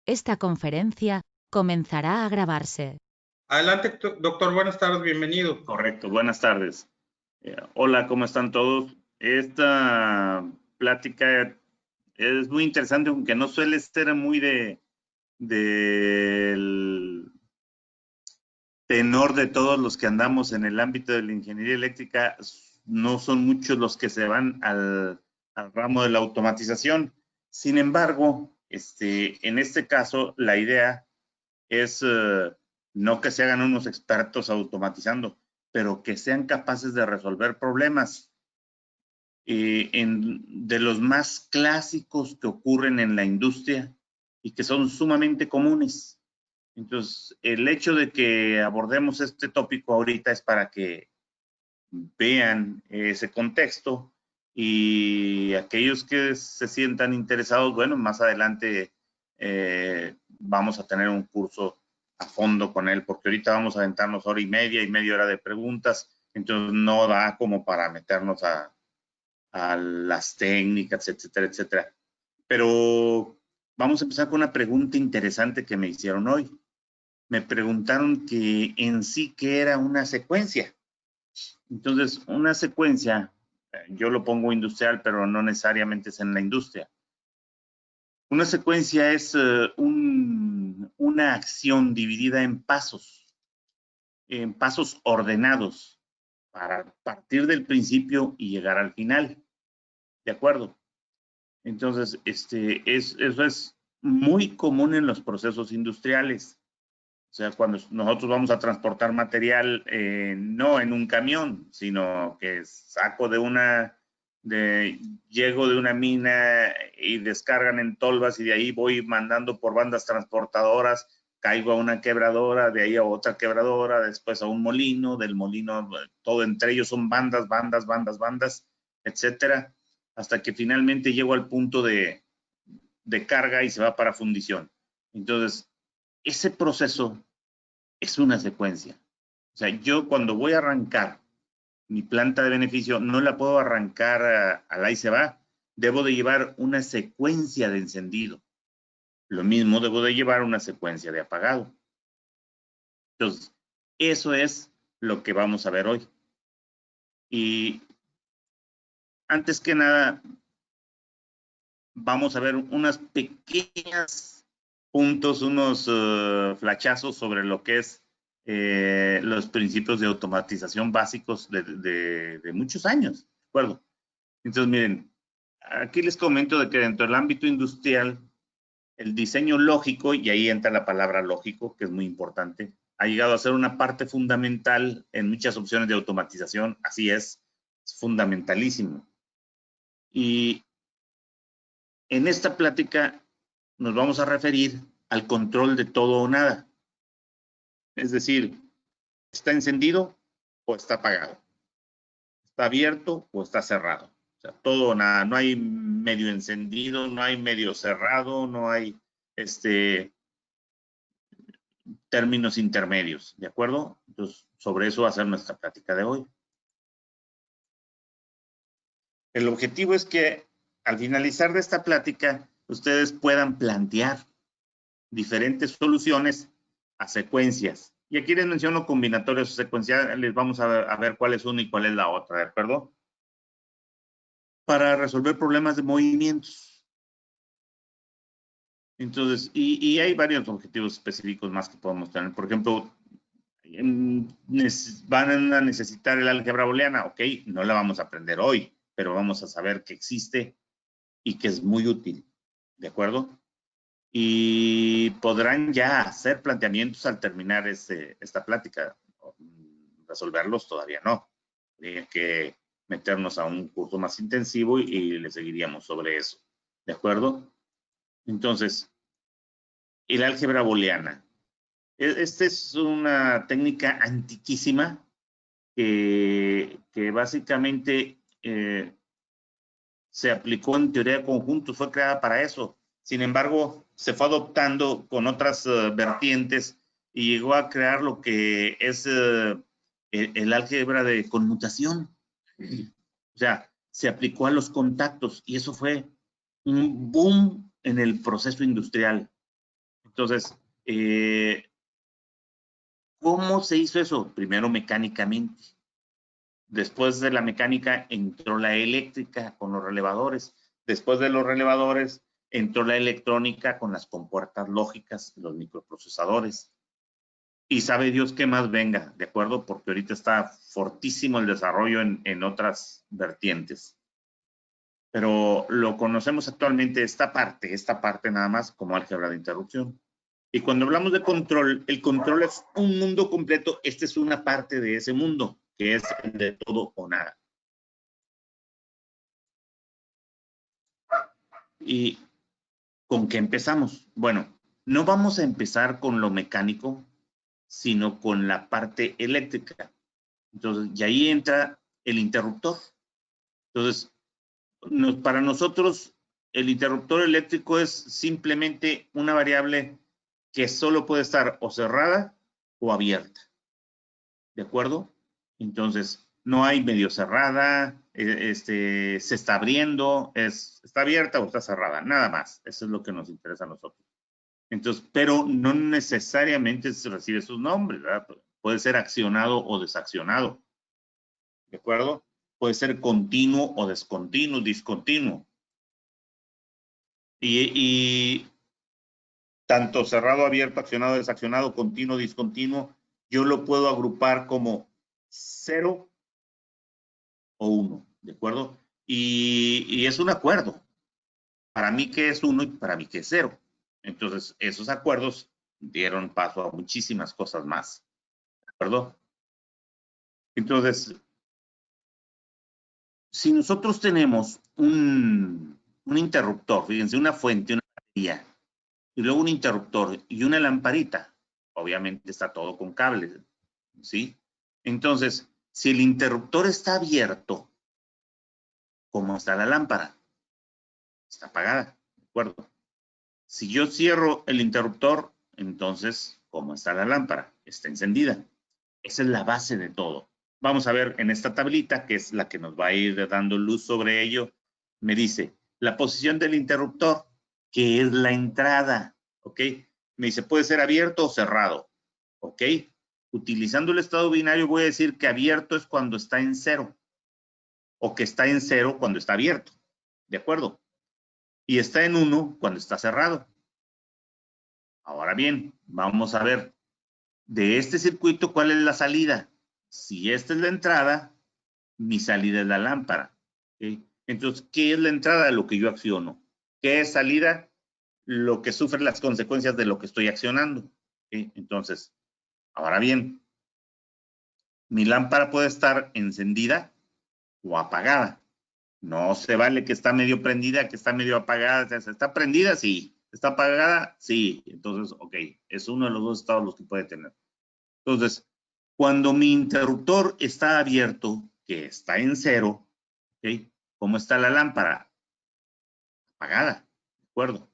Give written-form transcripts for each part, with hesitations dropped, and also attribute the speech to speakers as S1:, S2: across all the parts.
S1: Esta conferencia comenzará a grabarse.
S2: Adelante, doctor. Buenas tardes, bienvenido.
S3: Correcto, buenas tardes. Hola, ¿cómo están todos? Esta plática es muy interesante, aunque no suele ser muy del tenor de todos los que andamos en el ámbito de la ingeniería eléctrica. No son muchos los que se van al ramo de la automatización. Sin embargo, en este caso, la idea es no que se hagan unos expertos automatizando, pero que sean capaces de resolver problemas de los más clásicos que ocurren en la industria y que son sumamente comunes. Entonces, el hecho de que abordemos este tópico ahorita es para que vean ese contexto, y aquellos que se sientan interesados, bueno, más adelante vamos a tener un curso a fondo con él, porque ahorita vamos a aventarnos hora y media hora de preguntas, entonces no da como para meternos a las técnicas, etcétera, etcétera. Pero vamos a empezar con una pregunta interesante que me hicieron hoy. Me preguntaron que en sí qué era una secuencia. Entonces, una secuencia, yo lo pongo industrial, pero no necesariamente es en la industria. Una secuencia es una acción dividida en pasos ordenados para partir del principio y llegar al final. ¿De acuerdo? Entonces, eso es muy común en los procesos industriales. O sea, cuando nosotros vamos a transportar material, no en un camión, sino que llego de una mina y descargan en tolvas, y de ahí voy mandando por bandas transportadoras, caigo a una quebradora, de ahí a otra quebradora, después a un molino, del molino, todo entre ellos son bandas, etcétera, hasta que finalmente llego al punto de carga y se va para fundición. Entonces, ese proceso es una secuencia. O sea, yo cuando voy a arrancar mi planta de beneficio, no la puedo arrancar al ahí se va. Debo de llevar una secuencia de encendido. Lo mismo debo de llevar una secuencia de apagado. Entonces, eso es lo que vamos a ver hoy. Y antes que nada, vamos a ver unas pequeñas puntos, unos flachazos sobre lo que es los principios de automatización básicos de muchos años, ¿de acuerdo? Entonces, miren, aquí les comento de que dentro del ámbito industrial, el diseño lógico, y ahí entra la palabra lógico, que es muy importante, ha llegado a ser una parte fundamental en muchas opciones de automatización. Así es fundamentalísimo. Y en esta plática nos vamos a referir al control de todo o nada. Es decir, ¿está encendido o está apagado? ¿Está abierto o está cerrado? O sea, todo o nada. No hay medio encendido, no hay medio cerrado, no hay términos intermedios, ¿de acuerdo? Entonces, sobre eso va a ser nuestra plática de hoy. El objetivo es que al finalizar de esta plática, ustedes puedan plantear diferentes soluciones a secuencias. Y aquí les menciono combinatorios o secuenciales, vamos a ver cuál es una y cuál es la otra, ¿de acuerdo? Para resolver problemas de movimientos. Entonces, y hay varios objetivos específicos más que podemos tener. Por ejemplo, van a necesitar el álgebra booleana, ok, no la vamos a aprender hoy, pero vamos a saber que existe y que es muy útil, ¿de acuerdo? Y podrán ya hacer planteamientos al terminar esta plática. Resolverlos todavía no. Habría que meternos a un curso más intensivo y le seguiríamos sobre eso. ¿De acuerdo? Entonces, el álgebra booleana. Esta es una técnica antiquísima que básicamente se aplicó en teoría de conjuntos, fue creada para eso. Sin embargo, se fue adoptando con otras vertientes y llegó a crear lo que es el álgebra de conmutación. O sea, se aplicó a los contactos y eso fue un boom en el proceso industrial. Entonces, ¿cómo se hizo eso? Primero mecánicamente. Después de la mecánica entró la eléctrica con los relevadores. Después de los relevadores entró la electrónica con las compuertas lógicas, los microprocesadores. Y sabe Dios qué más venga, ¿de acuerdo? Porque ahorita está fortísimo el desarrollo en otras vertientes. Pero lo conocemos actualmente esta parte nada más como álgebra de interrupción. Y cuando hablamos de control, el control es un mundo completo. Esta es una parte de ese mundo, que es el de todo o nada. ¿Y con qué empezamos? Bueno, no vamos a empezar con lo mecánico, sino con la parte eléctrica. Entonces, y ahí entra el interruptor. Entonces, para nosotros, el interruptor eléctrico es simplemente una variable que solo puede estar o cerrada o abierta. ¿De acuerdo? Entonces, no hay medio cerrada, se está abriendo, está abierta o está cerrada, nada más. Eso es lo que nos interesa a nosotros. Entonces, pero no necesariamente se recibe sus nombres, ¿verdad? Puede ser accionado o desaccionado. ¿De acuerdo? Puede ser continuo o descontinuo, discontinuo. Y tanto cerrado, abierto, accionado, desaccionado, continuo, discontinuo, yo lo puedo agrupar como 0 o 1, ¿de acuerdo? Y es un acuerdo. Para mí que es 1 y para mí que es 0. Entonces, esos acuerdos dieron paso a muchísimas cosas más, ¿de acuerdo? Entonces, si nosotros tenemos un interruptor, fíjense, una fuente, una batería, y luego un interruptor y una lamparita, obviamente está todo con cables, ¿sí? Entonces, si el interruptor está abierto, ¿cómo está la lámpara? Está apagada, ¿de acuerdo? Si yo cierro el interruptor, entonces, ¿cómo está la lámpara? Está encendida. Esa es la base de todo. Vamos a ver en esta tablita, que es la que nos va a ir dando luz sobre ello, me dice la posición del interruptor, que es la entrada, ¿ok? Me dice, puede ser abierto o cerrado, ¿ok? Utilizando el estado binario voy a decir que abierto es cuando está en 0, o que está en 0 cuando está abierto, ¿de acuerdo? Y está en 1 cuando está cerrado. Ahora bien, vamos a ver, de este circuito, ¿cuál es la salida? Si esta es la entrada, mi salida es la lámpara. ¿Okay? Entonces, ¿qué es la entrada? Lo que yo acciono. ¿Qué es salida? Lo que sufre las consecuencias de lo que estoy accionando. ¿Okay? Entonces, ahora bien, mi lámpara puede estar encendida o apagada. No se vale que está medio prendida, que está medio apagada. ¿Está prendida? Sí. ¿Está apagada? Sí. Entonces, ok, es uno de los dos estados los que puede tener. Entonces, cuando mi interruptor está abierto, que está en 0, ¿okay? ¿Cómo está la lámpara? Apagada, ¿de acuerdo?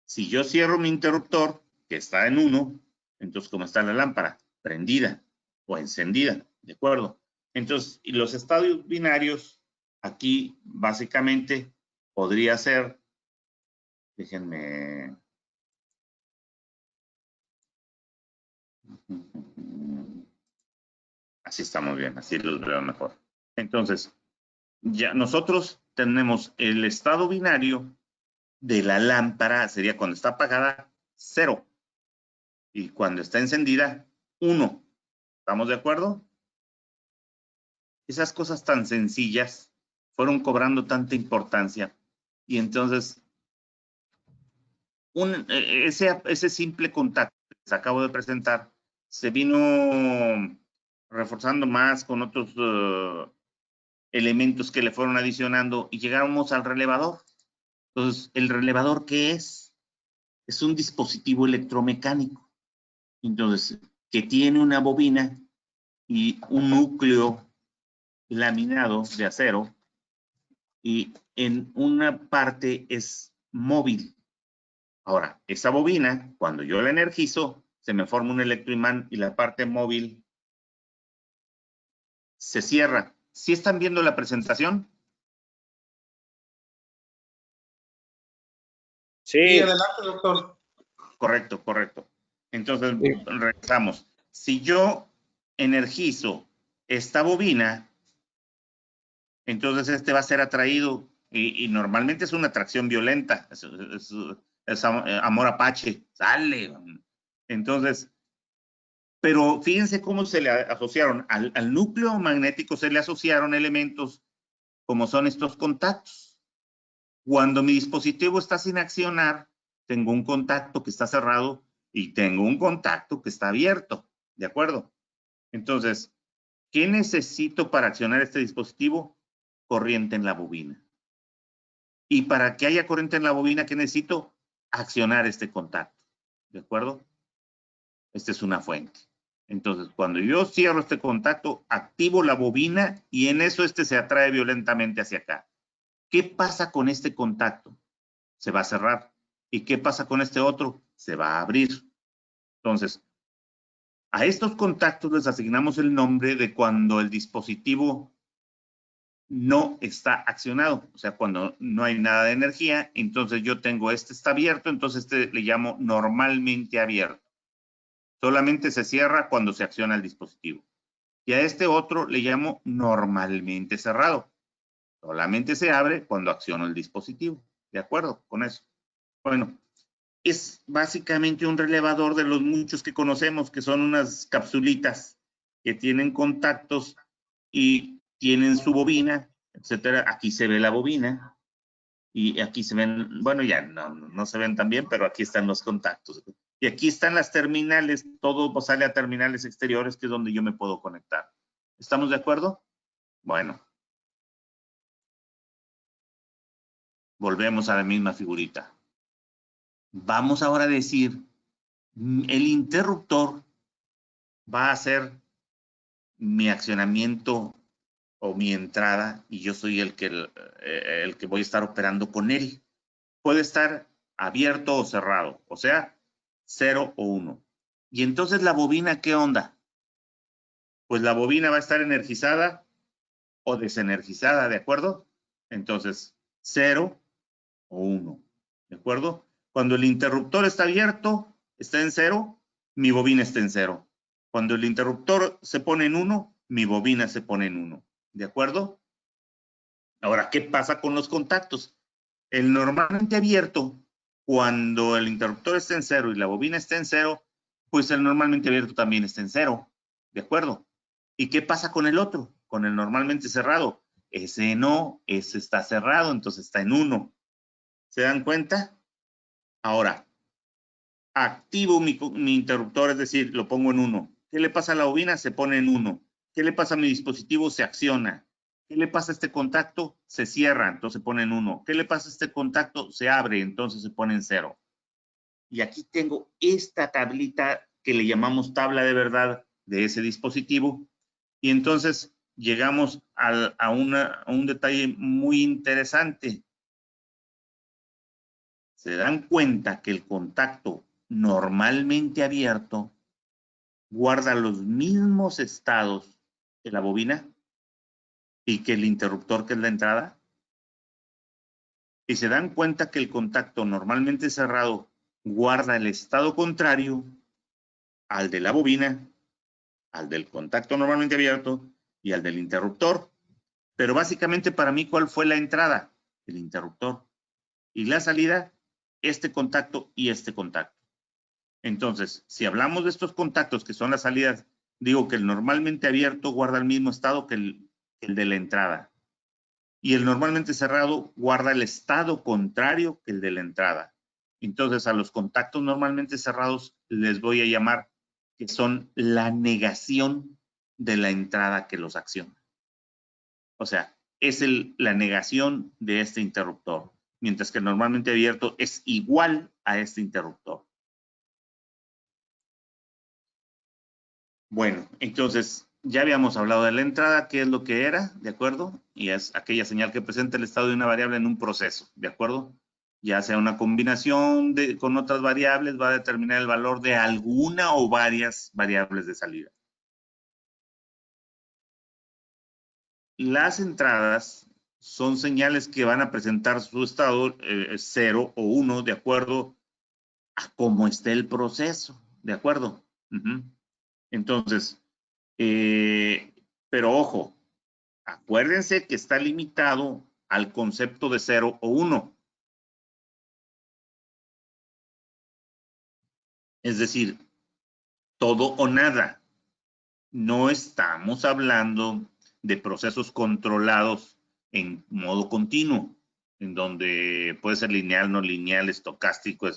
S3: Si yo cierro mi interruptor, que está en 1, entonces ¿cómo está la lámpara? Prendida o encendida, ¿de acuerdo? Entonces, y los estados binarios, aquí básicamente podría ser, déjenme... Así estamos bien, así los veo mejor. Entonces, ya nosotros tenemos el estado binario de la lámpara, sería cuando está apagada, 0. Y cuando está encendida, 1. ¿Estamos de acuerdo? Esas cosas tan sencillas fueron cobrando tanta importancia. Y entonces, ese simple contacto que les acabo de presentar se vino reforzando más con otros elementos que le fueron adicionando y llegamos al relevador. Entonces, ¿el relevador qué es? Es un dispositivo electromecánico. Entonces, que tiene una bobina y un núcleo laminado de acero y en una parte es móvil. Ahora, esa bobina, cuando yo la energizo, se me forma un electroimán y la parte móvil se cierra. ¿Sí están viendo la presentación?
S2: Sí, adelante, doctor.
S3: Correcto, correcto. Entonces,
S2: Sí.
S3: regresamos. Si yo energizo esta bobina, entonces este va a ser atraído y normalmente es una atracción violenta, es amor apache, sale. Entonces, pero fíjense cómo se le asociaron, al núcleo magnético se le asociaron elementos como son estos contactos. Cuando mi dispositivo está sin accionar, tengo un contacto que está cerrado y tengo un contacto que está abierto, ¿de acuerdo? Entonces, ¿qué necesito para accionar este dispositivo? Corriente en la bobina. Y para que haya corriente en la bobina, ¿qué necesito? Accionar este contacto, ¿de acuerdo? Esta es una fuente. Entonces, cuando yo cierro este contacto, activo la bobina y en eso este se atrae violentamente hacia acá. ¿Qué pasa con este contacto? Se va a cerrar. ¿Y qué pasa con este otro? Se va a abrir. Entonces, a estos contactos les asignamos el nombre de cuando el dispositivo no está accionado, o sea, cuando no hay nada de energía, entonces yo tengo este está abierto, entonces este le llamo normalmente abierto. Solamente se cierra cuando se acciona el dispositivo. Y a este otro le llamo normalmente cerrado. Solamente se abre cuando acciono el dispositivo. ¿De acuerdo con eso? Bueno, es básicamente un relevador de los muchos que conocemos, que son unas capsulitas que tienen contactos y tienen su bobina, etcétera. Aquí se ve la bobina y aquí se ven, bueno, ya no se ven tan bien, pero aquí están los contactos. Y aquí están las terminales, todo sale a terminales exteriores, que es donde yo me puedo conectar. ¿Estamos de acuerdo? Bueno. Volvemos a la misma figurita. Vamos ahora a decir, el interruptor va a ser mi accionamiento o mi entrada y yo soy el que voy a estar operando con él. Puede estar abierto o cerrado, o sea, 0 o 1. Y entonces la bobina, ¿qué onda? Pues la bobina va a estar energizada o desenergizada, ¿de acuerdo? Entonces, 0 o 1, ¿de acuerdo? Cuando el interruptor está abierto, está en 0, mi bobina está en 0. Cuando el interruptor se pone en 1, mi bobina se pone en 1, ¿de acuerdo? Ahora, ¿qué pasa con los contactos? El normalmente abierto, cuando el interruptor está en 0 y la bobina está en 0, pues el normalmente abierto también está en 0, ¿de acuerdo? ¿Y qué pasa con el otro? Con el normalmente cerrado. Ese no, ese está cerrado, entonces está en 1. ¿Se dan cuenta? Ahora, activo mi interruptor, es decir, lo pongo en 1. ¿Qué le pasa a la bobina? Se pone en 1. ¿Qué le pasa a mi dispositivo? Se acciona. ¿Qué le pasa a este contacto? Se cierra, entonces se pone en 1. ¿Qué le pasa a este contacto? Se abre, entonces se pone en 0. Y aquí tengo esta tablita que le llamamos tabla de verdad de ese dispositivo. Y entonces llegamos a un detalle muy interesante. Se dan cuenta que el contacto normalmente abierto guarda los mismos estados que la bobina y que el interruptor, que es la entrada. Y se dan cuenta que el contacto normalmente cerrado guarda el estado contrario al de la bobina, al del contacto normalmente abierto y al del interruptor. Pero básicamente para mí, ¿cuál fue la entrada? El interruptor. Y la salida, este contacto y este contacto. Entonces, si hablamos de estos contactos que son las salidas, digo que el normalmente abierto guarda el mismo estado que el de la entrada. Y el normalmente cerrado guarda el estado contrario que el de la entrada. Entonces, a los contactos normalmente cerrados les voy a llamar que son la negación de la entrada que los acciona. O sea, es la negación de este interruptor, mientras que el normalmente abierto es igual a este interruptor. Bueno, entonces ya habíamos hablado de la entrada, qué es lo que era, ¿de acuerdo? Y es aquella señal que presenta el estado de una variable en un proceso, ¿de acuerdo? Ya sea una combinación con otras variables, va a determinar el valor de alguna o varias variables de salida. Las entradas son señales que van a presentar su estado 0 o 1 de acuerdo a cómo esté el proceso, ¿de acuerdo? Entonces, pero ojo, acuérdense que está limitado al concepto de 0 o 1. Es decir, todo o nada. No estamos hablando de procesos controlados en modo continuo, en donde puede ser lineal, no lineal, estocástico,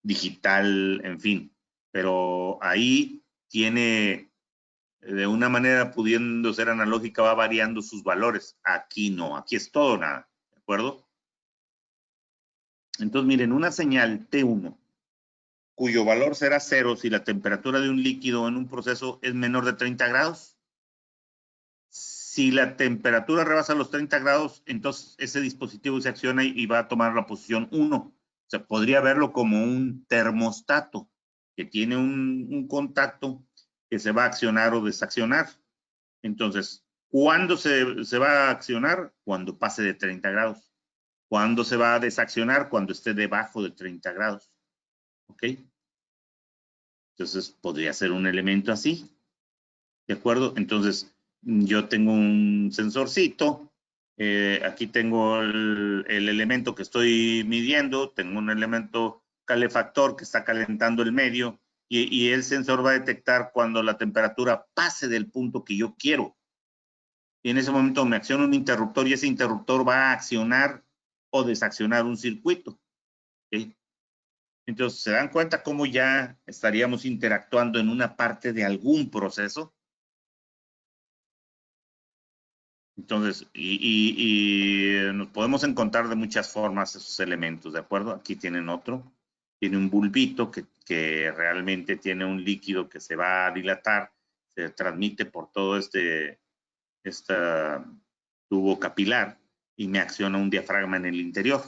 S3: digital, en fin. Pero ahí tiene, de una manera pudiendo ser analógica, va variando sus valores. Aquí no, aquí es todo o nada, ¿de acuerdo? Entonces, miren, una señal T1, cuyo valor será 0 si la temperatura de un líquido en un proceso es menor de 30 grados. Si la temperatura rebasa los 30 grados, entonces ese dispositivo se acciona y va a tomar la posición 1. O sea, podría verlo como un termostato que tiene un contacto que se va a accionar o desaccionar. Entonces, ¿cuándo se va a accionar? Cuando pase de 30 grados. ¿Cuándo se va a desaccionar? Cuando esté debajo de 30 grados. ¿Ok? Entonces, podría ser un elemento así. ¿De acuerdo? Entonces, yo tengo un sensorcito. Aquí tengo el elemento que estoy midiendo. Tengo un elemento calefactor que está calentando el medio. Y el sensor va a detectar cuando la temperatura pase del punto que yo quiero. Y en ese momento me acciona un interruptor y ese interruptor va a accionar o desaccionar un circuito. ¿Okay? Entonces, ¿se dan cuenta cómo ya estaríamos interactuando en una parte de algún proceso? Entonces, nos podemos encontrar de muchas formas esos elementos, ¿de acuerdo? Aquí tienen otro. Tiene un bulbito que realmente tiene un líquido que se va a dilatar, se transmite por todo este tubo capilar y me acciona un diafragma en el interior.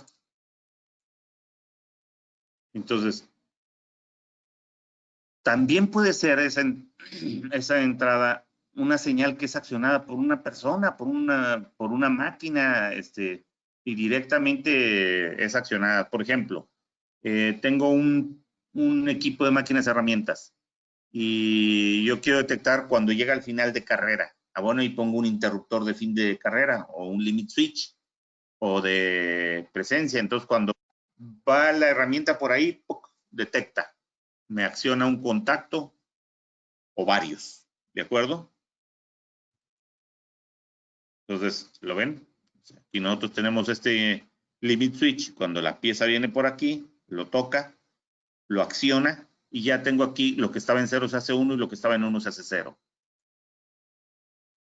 S3: Entonces, también puede ser esa entrada una señal que es accionada por una persona, por una máquina, y directamente es accionada. Por ejemplo, tengo un equipo de máquinas herramientas y yo quiero detectar cuando llega al final de carrera. Bueno, y pongo un interruptor de fin de carrera o un limit switch o de presencia. Entonces, cuando va la herramienta por ahí, ¡puc!, detecta, me acciona un contacto o varios, ¿de acuerdo? Entonces, ¿lo ven? Aquí nosotros tenemos este limit switch. Cuando la pieza viene por aquí, lo toca, lo acciona y ya tengo aquí lo que estaba en 0 se hace 1 y lo que estaba en 1 se hace 0.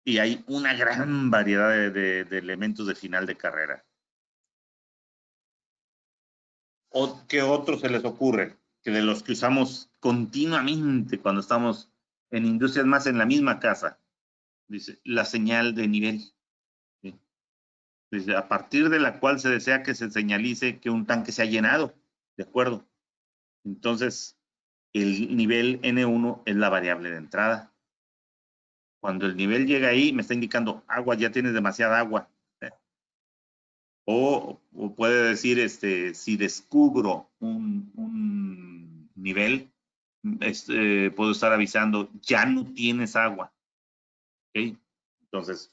S3: Y hay una gran variedad de elementos de final de carrera. ¿O qué otro se les ocurre? Que de los que usamos continuamente cuando estamos en industrias más en la misma casa. Dice, la señal de nivel. ¿Sí? Dice, a partir de la cual se desea que se señalice que un tanque se ha llenado. ¿De acuerdo? Entonces, el nivel N1 es la variable de entrada. Cuando el nivel llega ahí, me está indicando agua, ya tienes demasiada agua. O puede decir, si descubro un nivel, puedo estar avisando, ya no tienes agua. ¿Okay? Entonces,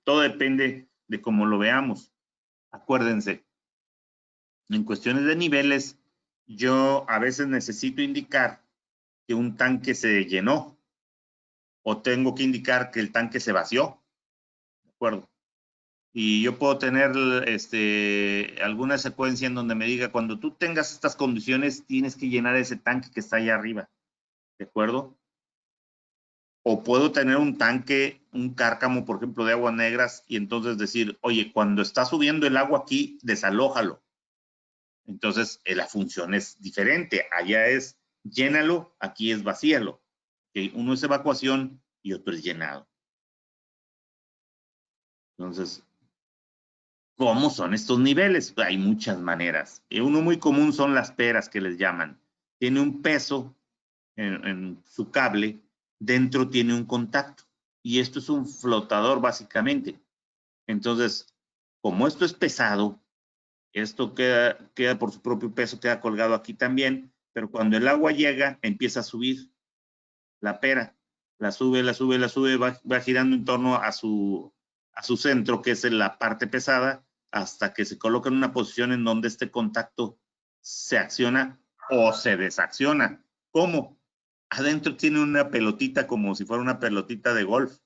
S3: todo depende de cómo lo veamos. Acuérdense, en cuestiones de niveles, yo a veces necesito indicar que un tanque se llenó o tengo que indicar que el tanque se vació. ¿De acuerdo? Y yo puedo tener alguna secuencia en donde me diga, cuando tú tengas estas condiciones, tienes que llenar ese tanque que está allá arriba. ¿De acuerdo? O puedo tener un tanque, un cárcamo, por ejemplo, de aguas negras, y entonces decir, oye, cuando está subiendo el agua aquí, desalójalo. Entonces, la función es diferente. Allá es llénalo, aquí es vacíalo. ¿Okay? Uno es evacuación y otro es llenado. Entonces, ¿cómo son estos niveles? Hay muchas maneras. Uno muy común son las peras que les llaman. Tiene un peso en su cable, dentro tiene un contacto. Y esto es un flotador básicamente. Entonces, como esto es pesado, Esto queda por su propio peso, queda colgado aquí también, pero cuando el agua llega, empieza a subir la pera. La sube, va girando en torno a su centro, que es en la parte pesada, hasta que se coloca en una posición en donde este contacto se acciona o se desacciona. ¿Cómo? Adentro tiene una pelotita como si fuera una pelotita de golf.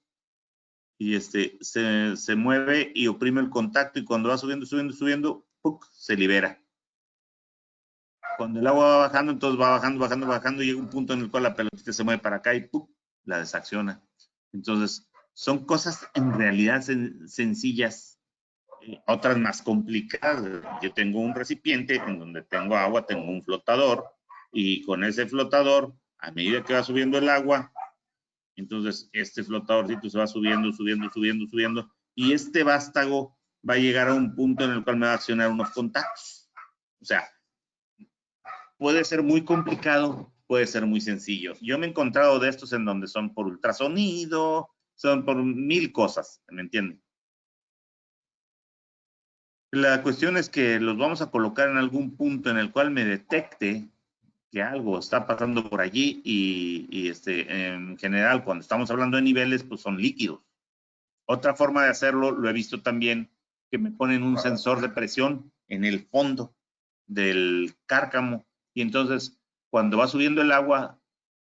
S3: Y se mueve y oprime el contacto, y cuando va subiendo, ¡puc!, se libera. Cuando el agua va bajando, entonces va bajando, y llega un punto en el cual la pelotita se mueve para acá y ¡puc!, la desacciona. Entonces, son cosas en realidad sencillas, otras más complicadas. Yo tengo un recipiente en donde tengo agua, tengo un flotador, y con ese flotador, a medida que va subiendo el agua, entonces este flotadorcito se va subiendo, y este vástago va a llegar a un punto en el cual me va a accionar unos contactos. O sea, puede ser muy complicado, puede ser muy sencillo. Yo me he encontrado de estos en donde son por ultrasonido, son por 1000 cosas, ¿me entienden? La cuestión es que los vamos a colocar en algún punto en el cual me detecte que algo está pasando por allí, y en general, cuando estamos hablando de niveles, pues son líquidos. Otra forma de hacerlo, lo he visto también, que me ponen un sensor de presión en el fondo del cárcamo, y entonces cuando va subiendo el agua,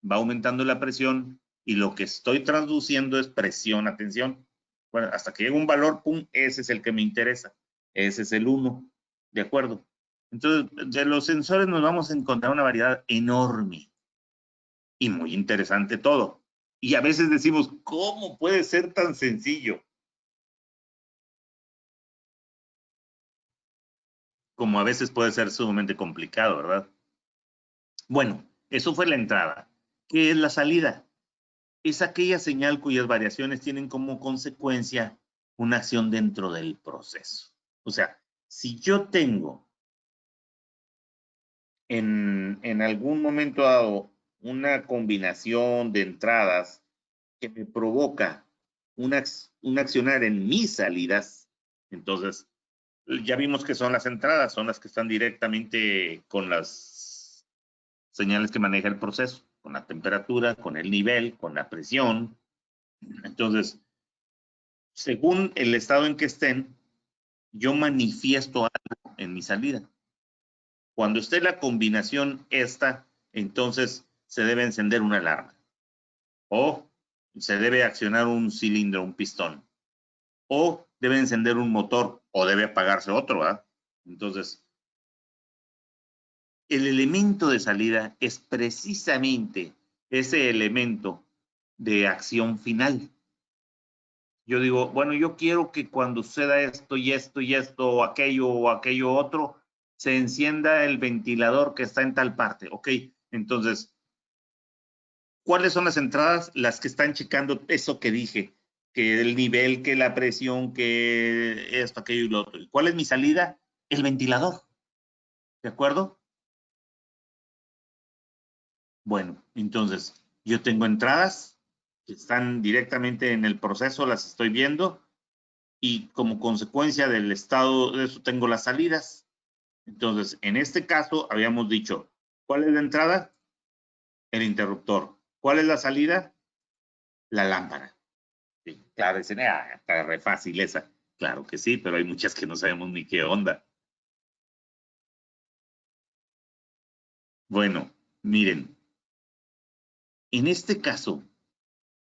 S3: va aumentando la presión, y lo que estoy traduciendo es presión a tensión. Bueno, hasta que llega un valor, pum, ese es el que me interesa. Ese es el 1, ¿de acuerdo? Entonces, de los sensores nos vamos a encontrar una variedad enorme y muy interesante todo. Y a veces decimos, ¿cómo puede ser tan sencillo? Como a veces puede ser sumamente complicado, ¿verdad? Bueno, eso fue la entrada. ¿Qué es la salida? Es aquella señal cuyas variaciones tienen como consecuencia una acción dentro del proceso. O sea, si yo tengo en algún momento dado una combinación de entradas que me provoca un accionar en mis salidas, entonces ya vimos que son las entradas, son las que están directamente con las señales que maneja el proceso, con la temperatura, con el nivel, con la presión. Entonces, según el estado en que estén, yo manifiesto algo en mi salida. Cuando esté la combinación esta, entonces se debe encender una alarma, o se debe accionar un cilindro, un pistón, o debe encender un motor, o debe apagarse otro, ¿verdad? Entonces, el elemento de salida es precisamente ese elemento de acción final. Yo digo, bueno, yo quiero que cuando suceda esto y esto y esto, o aquello otro, se encienda el ventilador que está en tal parte. Ok, entonces, ¿cuáles son las entradas? Las que están checando eso que dije, que el nivel, que la presión, que esto, aquello y lo otro. ¿Cuál es mi salida? El ventilador. ¿De acuerdo? Bueno, entonces, yo tengo entradas que están directamente en el proceso, las estoy viendo, y como consecuencia del estado de eso tengo las salidas. Entonces, en este caso, habíamos dicho, ¿cuál es la entrada? El interruptor. ¿Cuál es la salida? La lámpara. Sí, claro, dicen, está re fácil esa. Claro que sí, pero hay muchas que no sabemos ni qué onda. Bueno, miren, en este caso,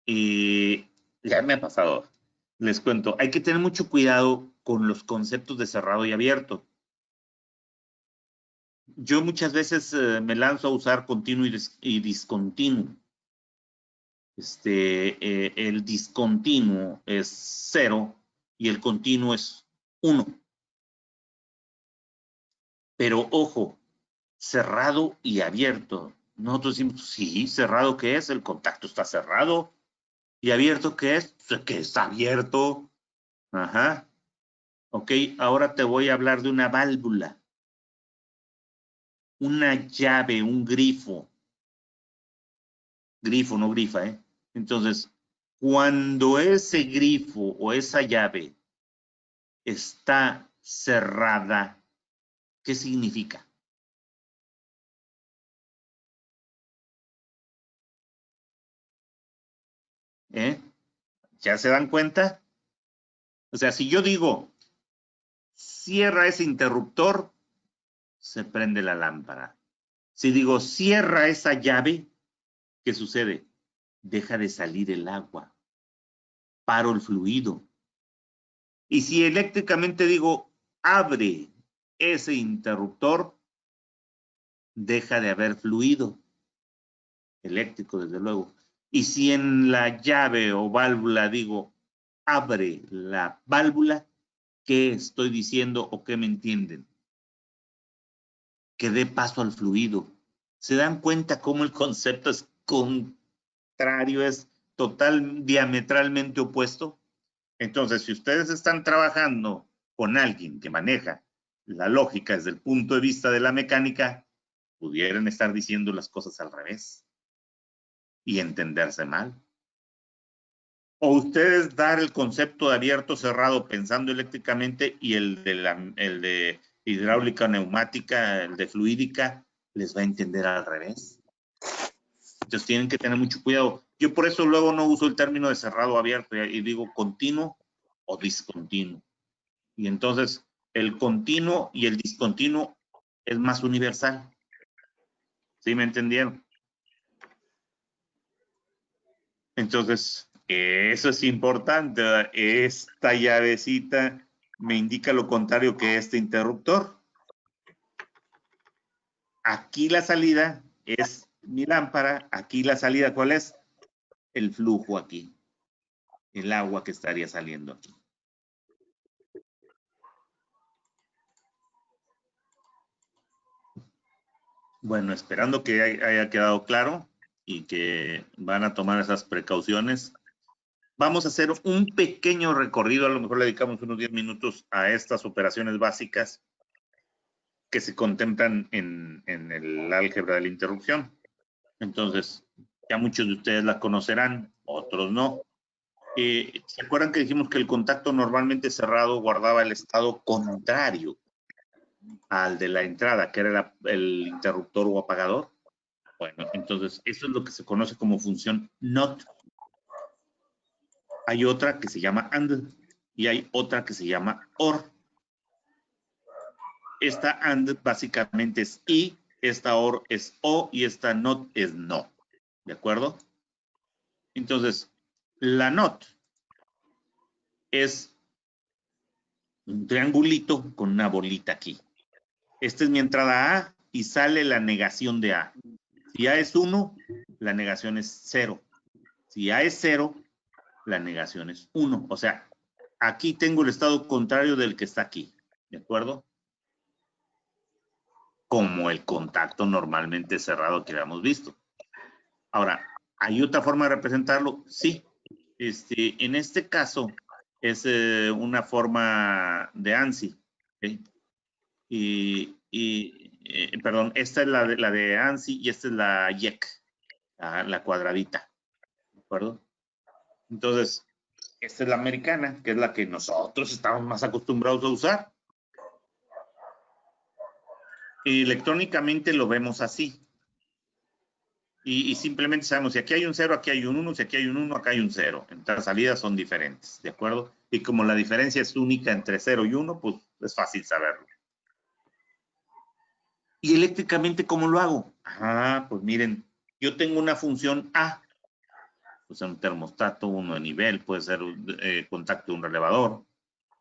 S3: ya me ha pasado. Les cuento, hay que tener mucho cuidado con los conceptos de cerrado y abierto. Yo muchas veces me lanzo a usar continuo y discontinuo. El discontinuo es 0 y el continuo es 1. Pero ojo, cerrado y abierto. Nosotros decimos, sí, cerrado, ¿qué es? El contacto está cerrado. ¿Y abierto qué es? Pues que está abierto. Ajá. Ok, ahora te voy a hablar de una válvula. Una llave, un grifo. Grifo, no grifa, ¿eh? Entonces, cuando ese grifo o esa llave está cerrada, ¿Qué significa? ¿Ya se dan cuenta? O sea, si yo digo, cierra ese interruptor, se prende la lámpara. Si digo, cierra esa llave, ¿qué sucede? Deja de salir el agua. Paro el fluido. Y si eléctricamente digo, abre ese interruptor, deja de haber fluido eléctrico, desde luego. Y si en la llave o válvula digo, abre la válvula, ¿qué estoy diciendo o qué me entienden? Que dé paso al fluido. ¿Se dan cuenta cómo el concepto es contrario, es diametralmente opuesto? Entonces, si ustedes están trabajando con alguien que maneja la lógica desde el punto de vista de la mecánica, pudieran estar diciendo las cosas al revés y entenderse mal. O ustedes dar el concepto de abierto cerrado pensando eléctricamente y el de hidráulica neumática, el de fluídica, les va a entender al revés. Entonces tienen que tener mucho cuidado. Yo por eso luego no uso el término de cerrado o abierto y digo continuo o discontinuo. Y entonces el continuo y el discontinuo es más universal. ¿Sí me entendieron? Entonces, eso es importante, ¿verdad? Esta llavecita me indica lo contrario que este interruptor. Aquí la salida es mi lámpara, aquí la salida, ¿cuál es? El flujo aquí, el agua que estaría saliendo aquí. Bueno, esperando que haya quedado claro y que van a tomar esas precauciones. Vamos a hacer un pequeño recorrido, a lo mejor le dedicamos unos 10 minutos a estas operaciones básicas que se contemplan en el álgebra de la interrupción. Entonces, ya muchos de ustedes la conocerán, otros no. ¿Se acuerdan que dijimos que el contacto normalmente cerrado guardaba el estado contrario al de la entrada, que era el interruptor o apagador? Bueno, entonces eso es lo que se conoce como función NOT. Hay otra que se llama AND y hay otra que se llama OR. Esta AND básicamente es y, esta OR es o y esta NOT es no. ¿De acuerdo? Entonces, la NOT es un triangulito con una bolita aquí. Esta es mi entrada A y sale la negación de A. Si A es 1, la negación es 0. Si A es 0, la negación es 1. O sea, aquí tengo el estado contrario del que está aquí. ¿De acuerdo? Como el contacto normalmente cerrado que habíamos visto. Ahora, ¿hay otra forma de representarlo? Sí. En este caso es una forma de ANSI. ¿Okay? Perdón, esta es la de ANSI y esta es la YEC, la cuadradita. ¿De acuerdo? Entonces, esta es la americana, que es la que nosotros estamos más acostumbrados a usar. Y electrónicamente lo vemos así. Y simplemente sabemos si aquí hay un 0, aquí hay un 1, si aquí hay un 1, acá hay un 0. Entonces las salidas son diferentes, ¿de acuerdo? Y como la diferencia es única entre 0 y 1, pues es fácil saberlo. ¿Y eléctricamente cómo lo hago? Pues miren, yo tengo una función A. Puede ser un termostato, uno de nivel, puede ser contacto de un relevador.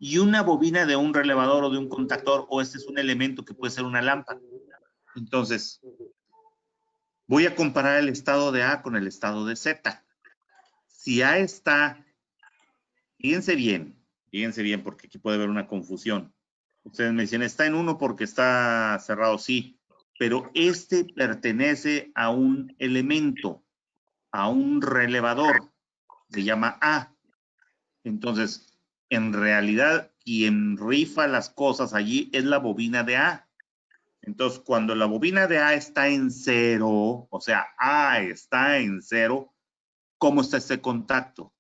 S3: Y una bobina de un relevador o de un contactor, o este es un elemento que puede ser una lámpara. Entonces, voy a comparar el estado de A con el estado de Z. Si A está, fíjense bien porque aquí puede haber una confusión. Ustedes me dicen, está en 1 porque está cerrado, sí, pero este pertenece a un elemento, a un relevador, se llama A. Entonces, en realidad, quien rifa las cosas allí es la bobina de A. Entonces, cuando la bobina de A está en 0, o sea, A está en 0, ¿cómo está este contacto?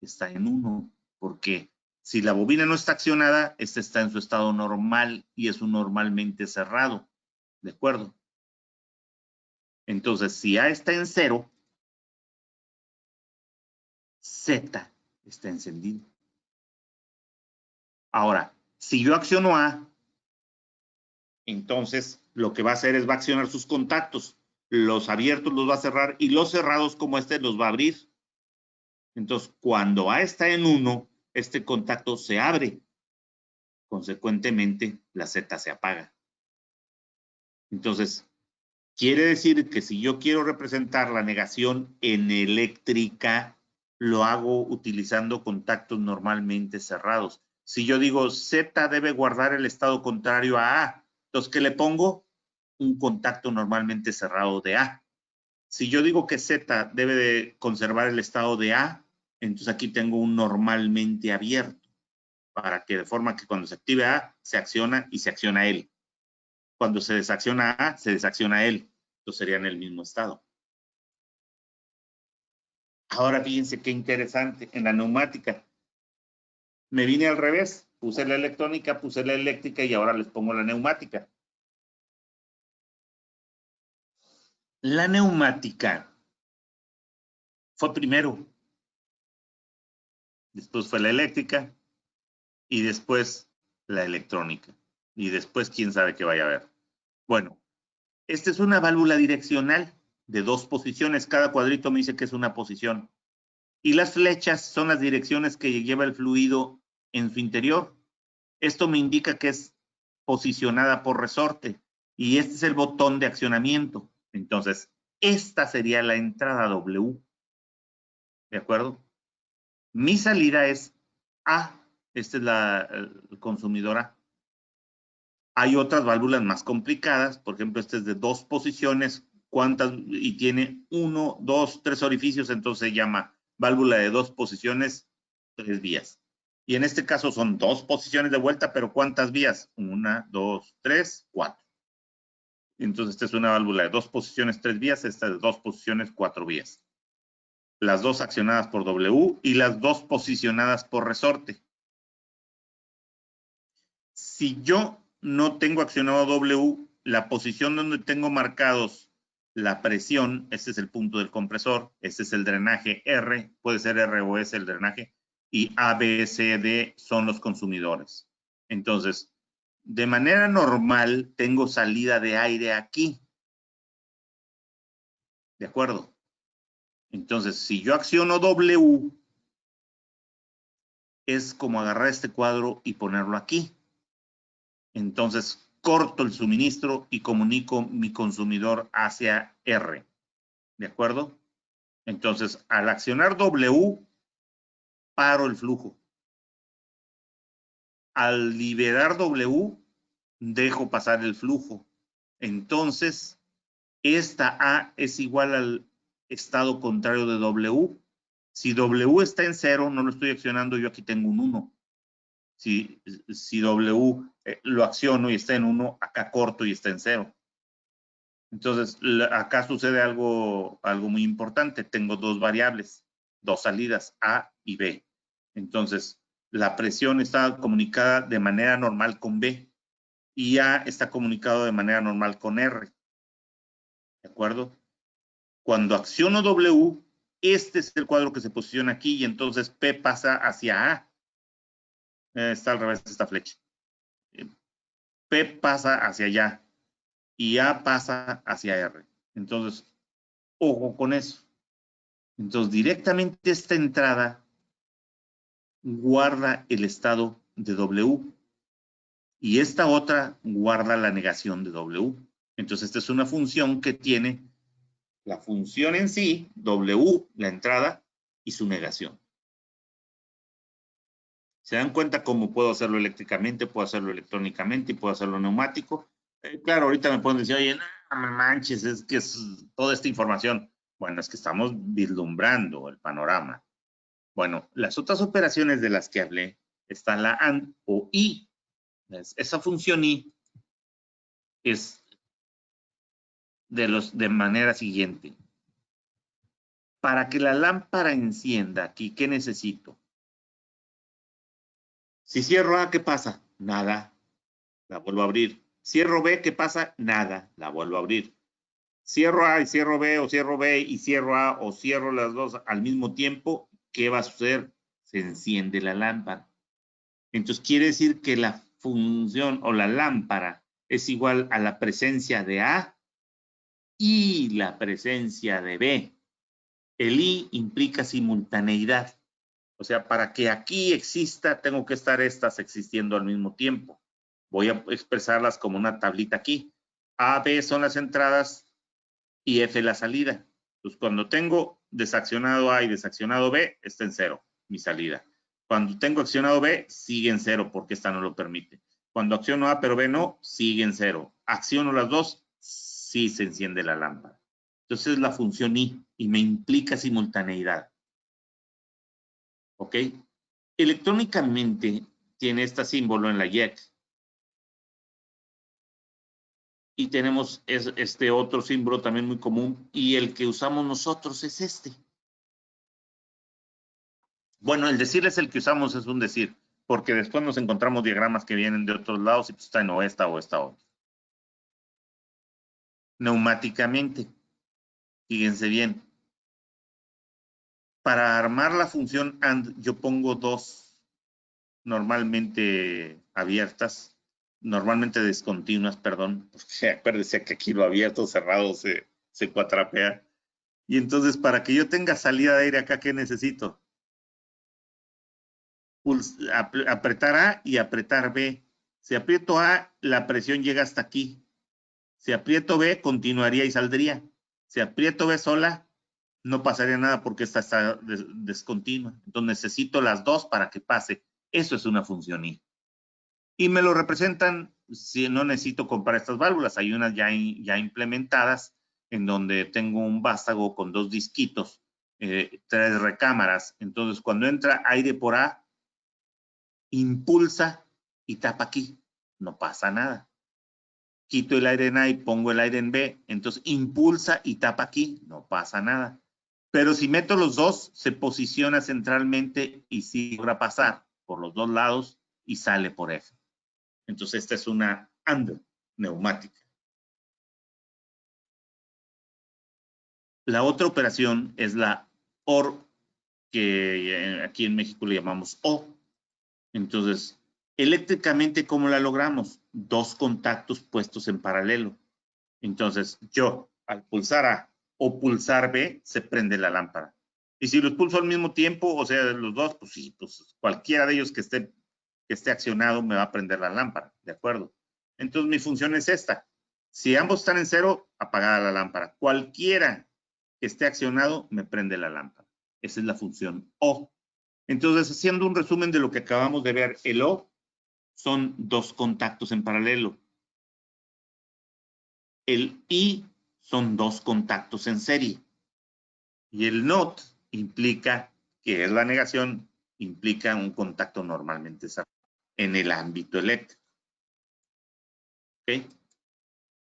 S3: Está en 1. ¿Por qué? Si la bobina no está accionada, esta está en su estado normal y es un normalmente cerrado. ¿De acuerdo? Entonces, si A está en 0, Z está encendido. Ahora, si yo acciono A, entonces lo que va a hacer es va a accionar sus contactos. Los abiertos los va a cerrar y los cerrados como este los va a abrir. Entonces, cuando A está en 1, este contacto se abre. Consecuentemente, la Z se apaga. Entonces, quiere decir que si yo quiero representar la negación en eléctrica, lo hago utilizando contactos normalmente cerrados. Si yo digo Z debe guardar el estado contrario a A, entonces, ¿qué le pongo? Un contacto normalmente cerrado de A. Si yo digo que Z debe de conservar el estado de A, entonces aquí tengo un normalmente abierto, para que de forma que cuando se active A, se acciona y se acciona él. Cuando se desacciona A, se desacciona él. Entonces serían el mismo estado. Ahora fíjense qué interesante. En la neumática me vine al revés. Puse la electrónica, puse la eléctrica y ahora les pongo la neumática. La neumática fue primero. Después fue la eléctrica y después la electrónica. Y después quién sabe qué vaya a haber. Bueno, esta es una válvula direccional de 2 posiciones. Cada cuadrito me dice que es una posición. Y las flechas son las direcciones que lleva el fluido en su interior. Esto me indica que es posicionada por resorte. Y este es el botón de accionamiento. Entonces, esta sería la entrada W. ¿De acuerdo? Mi salida es A. Esta es la consumidora. Hay otras válvulas más complicadas. Por ejemplo, este es de 2 posiciones. ¿Cuántas? Y tiene 1, 2, 3 orificios. Entonces se llama válvula de 2 posiciones, 3 vías. Y en este caso son 2 posiciones de vuelta, pero ¿cuántas vías? 1, 2, 3, 4. Entonces esta es una válvula de 2 posiciones, 3 vías. Esta es de 2 posiciones, 4 vías. Las 2 accionadas por W y las 2 posicionadas por resorte. Si yo no tengo accionado W, la posición donde tengo marcados la presión, este es el punto del compresor, este es el drenaje R, puede ser R o S el drenaje, y A, B, C, D son los consumidores. Entonces, de manera normal, tengo salida de aire aquí. ¿De acuerdo? Entonces, si yo acciono W, es como agarrar este cuadro y ponerlo aquí. Entonces, corto el suministro y comunico mi consumidor hacia R. ¿De acuerdo? Entonces, al accionar W, paro el flujo. Al liberar W, dejo pasar el flujo. Entonces, esta A es igual al estado contrario de W. Si W está en 0, no lo estoy accionando, yo aquí tengo un 1. Si W lo acciono y está en 1, acá corto y está en 0. Entonces, acá sucede algo muy importante. Tengo 2 variables, 2 salidas, A y B. Entonces, la presión está comunicada de manera normal con B y A está comunicado de manera normal con R. ¿De acuerdo? Cuando acciono W, este es el cuadro que se posiciona aquí y entonces P pasa hacia A. Está al revés de esta flecha. P pasa hacia allá y A pasa hacia R. Entonces, ojo con eso. Entonces, directamente esta entrada guarda el estado de W y esta otra guarda la negación de W. Entonces, esta es una función que tiene la función en sí, W, la entrada, y su negación. ¿Se dan cuenta cómo puedo hacerlo eléctricamente, puedo hacerlo electrónicamente y puedo hacerlo neumático? Claro, ahorita me pueden decir, oye, no me manches, es que es toda esta información. Bueno, es que estamos vislumbrando el panorama. Bueno, las otras operaciones de las que hablé están la AND o I. Esa función I es de manera siguiente. Para que la lámpara encienda aquí, ¿qué necesito? Si cierro A, ¿qué pasa? Nada. La vuelvo a abrir. Cierro B, ¿qué pasa? Nada. La vuelvo a abrir. Cierro A y cierro B, o cierro B y cierro A, o cierro las dos al mismo tiempo, ¿qué va a suceder? Se enciende la lámpara. Entonces quiere decir que la función o la lámpara es igual a la presencia de A y la presencia de B. El I implica simultaneidad. O sea, para que aquí exista, tengo que estar estas existiendo al mismo tiempo. Voy a expresarlas como una tablita aquí. A, B son las entradas y F la salida. Pues cuando tengo desaccionado A y desaccionado B, está en 0, mi salida. Cuando tengo accionado B, sigue en 0 porque esta no lo permite. Cuando acciono A pero B no, sigue en 0. Acciono las dos, sí se enciende la lámpara. Entonces la función I y me implica simultaneidad. ¿Ok? Electrónicamente tiene este símbolo en la YEC. Y tenemos este otro símbolo también muy común y el que usamos nosotros es este. Bueno, el decirles el que usamos es un decir, porque después nos encontramos diagramas que vienen de otros lados y pues está en esta o esta otra. Neumáticamente, fíjense bien. Para armar la función AND yo pongo dos normalmente abiertas, normalmente descontinuas, perdón, porque acuérdense que aquí lo abierto, cerrado se cuatrapea. Y entonces para que yo tenga salida de aire acá, ¿qué necesito? Apretar A y apretar B. Si aprieto A, la presión llega hasta aquí. Si aprieto B, continuaría y saldría. Si aprieto B sola, no pasaría nada porque esta está descontinua. Entonces necesito las dos para que pase. Eso es una función I. Y me lo representan si no necesito comprar estas válvulas. Hay unas ya implementadas en donde tengo un vástago con dos disquitos, 3 recámaras. Entonces cuando entra aire por A, impulsa y tapa aquí. No pasa nada. Quito el aire en A y pongo el aire en B. Entonces impulsa y tapa aquí. No pasa nada. Pero si meto los dos, se posiciona centralmente y sí logra pasar por los dos lados y sale por F. Entonces esta es una AND neumática. La otra operación es la OR, que aquí en México le llamamos O. Entonces, eléctricamente, ¿cómo la logramos? Dos contactos puestos en paralelo. Entonces, yo, al pulsar A o pulsar B, se prende la lámpara. Y si los pulso al mismo tiempo, o sea, los dos, pues sí, pues cualquiera de ellos que esté accionado me va a prender la lámpara, ¿de acuerdo? Entonces, mi función es esta. Si ambos están en 0, apagada la lámpara. Cualquiera que esté accionado, me prende la lámpara. Esa es la función O. Entonces, haciendo un resumen de lo que acabamos de ver, el O son dos contactos en paralelo. El I son dos contactos en serie. Y el NOT implica, que es la negación, implica un contacto normalmente cerrado en el ámbito eléctrico. ¿Ok?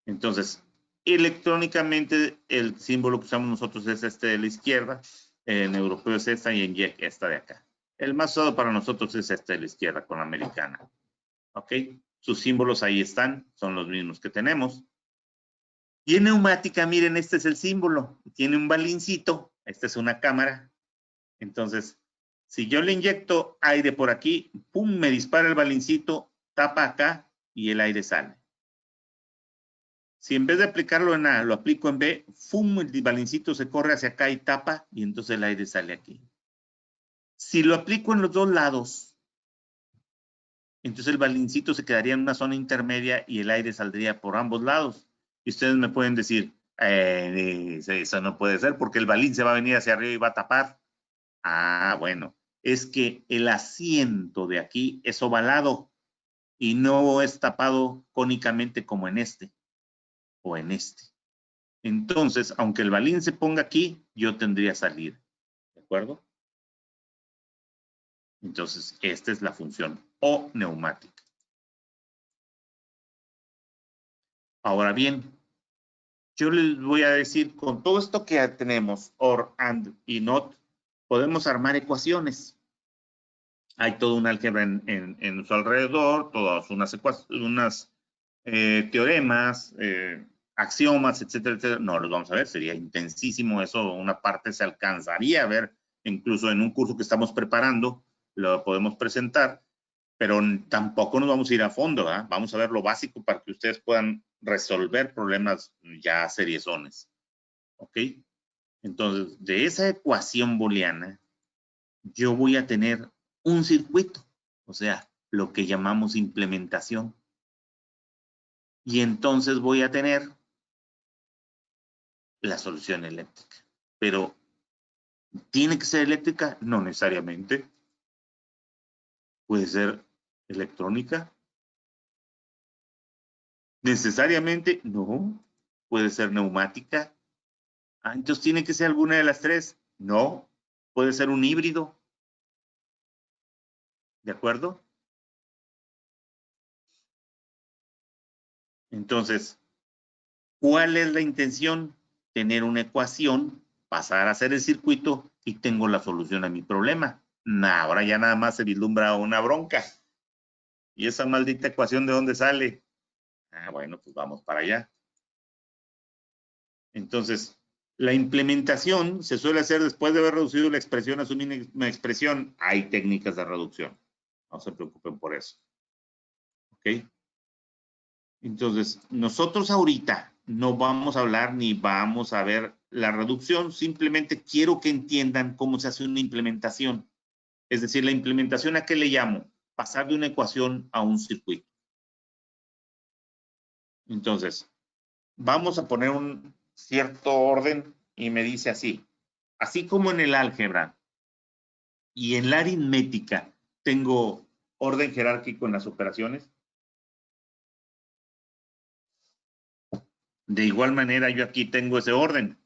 S3: Entonces, electrónicamente, el símbolo que usamos nosotros es este de la izquierda, en europeo es esta y en YEC esta de acá. El más usado para nosotros es este de la izquierda con la americana. ¿Ok? Sus símbolos ahí están, son los mismos que tenemos. Y en neumática, miren, este es el símbolo. Tiene un balincito, esta es una cámara. Entonces, si yo le inyecto aire por aquí, pum, me dispara el balincito, tapa acá y el aire sale. Si en vez de aplicarlo en A, lo aplico en B, ¡fum! El balincito se corre hacia acá y tapa y entonces el aire sale aquí. Si lo aplico en los dos lados, entonces el balincito se quedaría en una zona intermedia y el aire saldría por ambos lados. Y ustedes me pueden decir, eso no puede ser porque el balín se va a venir hacia arriba y va a tapar. Ah, bueno, es que el asiento de aquí es ovalado y no es tapado cónicamente como en este o en este. Entonces, aunque el balín se ponga aquí, yo tendría salida. ¿De acuerdo? Entonces, esta es la función O neumática. Ahora bien, yo les voy a decir, con todo esto que tenemos, OR, AND y NOT, podemos armar ecuaciones. hay todo un álgebra en su alrededor, todas unas teoremas, axiomas, etcétera, etcétera. No los vamos a ver, sería intensísimo eso, una parte se alcanzaría a ver, incluso en un curso que estamos preparando, lo podemos presentar, pero tampoco nos vamos a ir a fondo, ¿verdad? Vamos a ver lo básico para que ustedes puedan resolver problemas ya seriezones, ¿ok? Entonces, de esa ecuación booleana, yo voy a tener un circuito, o sea, lo que llamamos implementación. Y entonces voy a tener la solución eléctrica. Pero, ¿tiene que ser eléctrica? No necesariamente. Puede ser electrónica. Necesariamente, no. Puede ser neumática. Ah, entonces, ¿tiene que ser alguna de las tres? No. Puede ser un híbrido. ¿De acuerdo? Entonces, ¿cuál es la intención? Tener una ecuación, pasar a hacer el circuito y tengo la solución a mi problema. Ahora ya nada más se vislumbra una bronca. ¿Y esa maldita ecuación de dónde sale? Ah, bueno, pues vamos para allá. Entonces, la implementación se suele hacer después de haber reducido la expresión a su mínima expresión. Hay técnicas de reducción. No se preocupen por eso. ¿Ok? Entonces, nosotros ahorita no vamos a hablar ni vamos a ver la reducción. Simplemente quiero que entiendan cómo se hace una implementación. Es decir, la implementación, ¿a qué le llamo? Pasar de una ecuación a un circuito. Entonces, vamos a poner un cierto orden y me dice así como en el álgebra y en la aritmética tengo orden jerárquico en las operaciones, de igual manera yo aquí tengo ese orden.